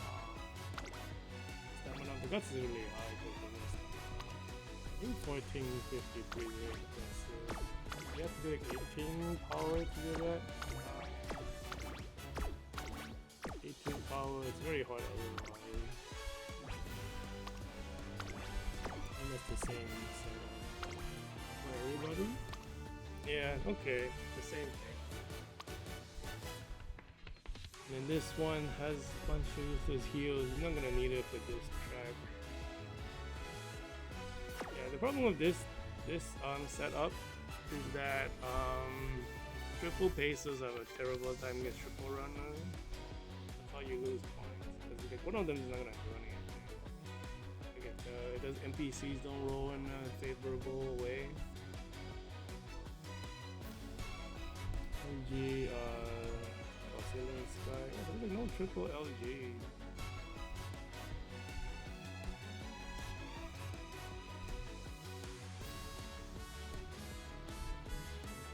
stamina. The guts is really high because of this. I think 1453 is really expensive. You have to do like 18 power to do that. 18 power, it's very hard otherwise. Almost the same setup for everybody. Yeah, okay, the same thing. And then this one has a bunch of useless heals. You're not gonna need it for this track. Yeah, the problem with this setup is that triple paces have a terrible time against triple runners. That's how you lose points. Because like, one of them is not gonna do anything. Like, does NPCs don't roll in a favorable way. LG, Oscillating Sky. Yeah, there's like no triple LG.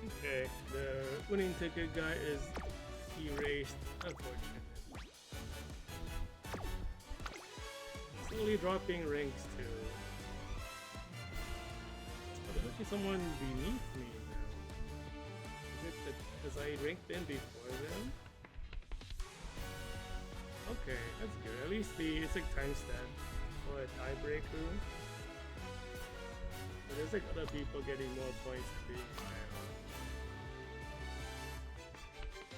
Okay, the winning ticket guy is erased, unfortunately. Slowly dropping ranks too. But there's actually someone beneath me now. Is it that because I ranked in before them? Okay, that's good. At least it's like timestamp for a tiebreaker. But there's like other people getting more points than being higher up.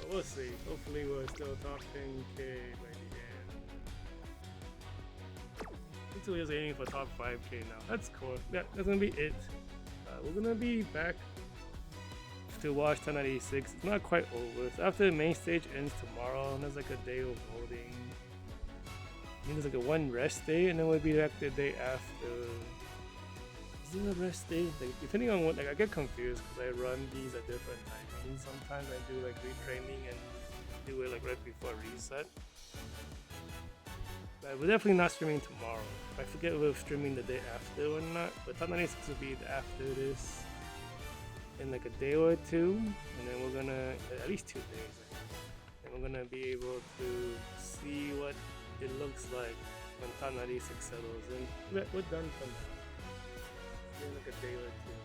But we'll see. Hopefully we're still top 10k by the end. Until we're aiming for top 5k now. That's cool. Yeah, that's gonna be it. We're gonna be back to watch 1096. It's not quite over. So after the main stage ends tomorrow, and there's like a day of voting. I think there's like a one rest day, and then we'll be back the day after. Is it a rest day? Like depending on what, like I get confused because I run these at different timings. Sometimes I do like retraining and do it like right before reset. But we're definitely not streaming tomorrow. I forget if we're streaming the day after or not. But 1096 will be after this. In like a day or two, and then we're gonna at least 2 days, and we're gonna be able to see what it looks like when 1096 settles in. We're done for now. See you in like a day or two.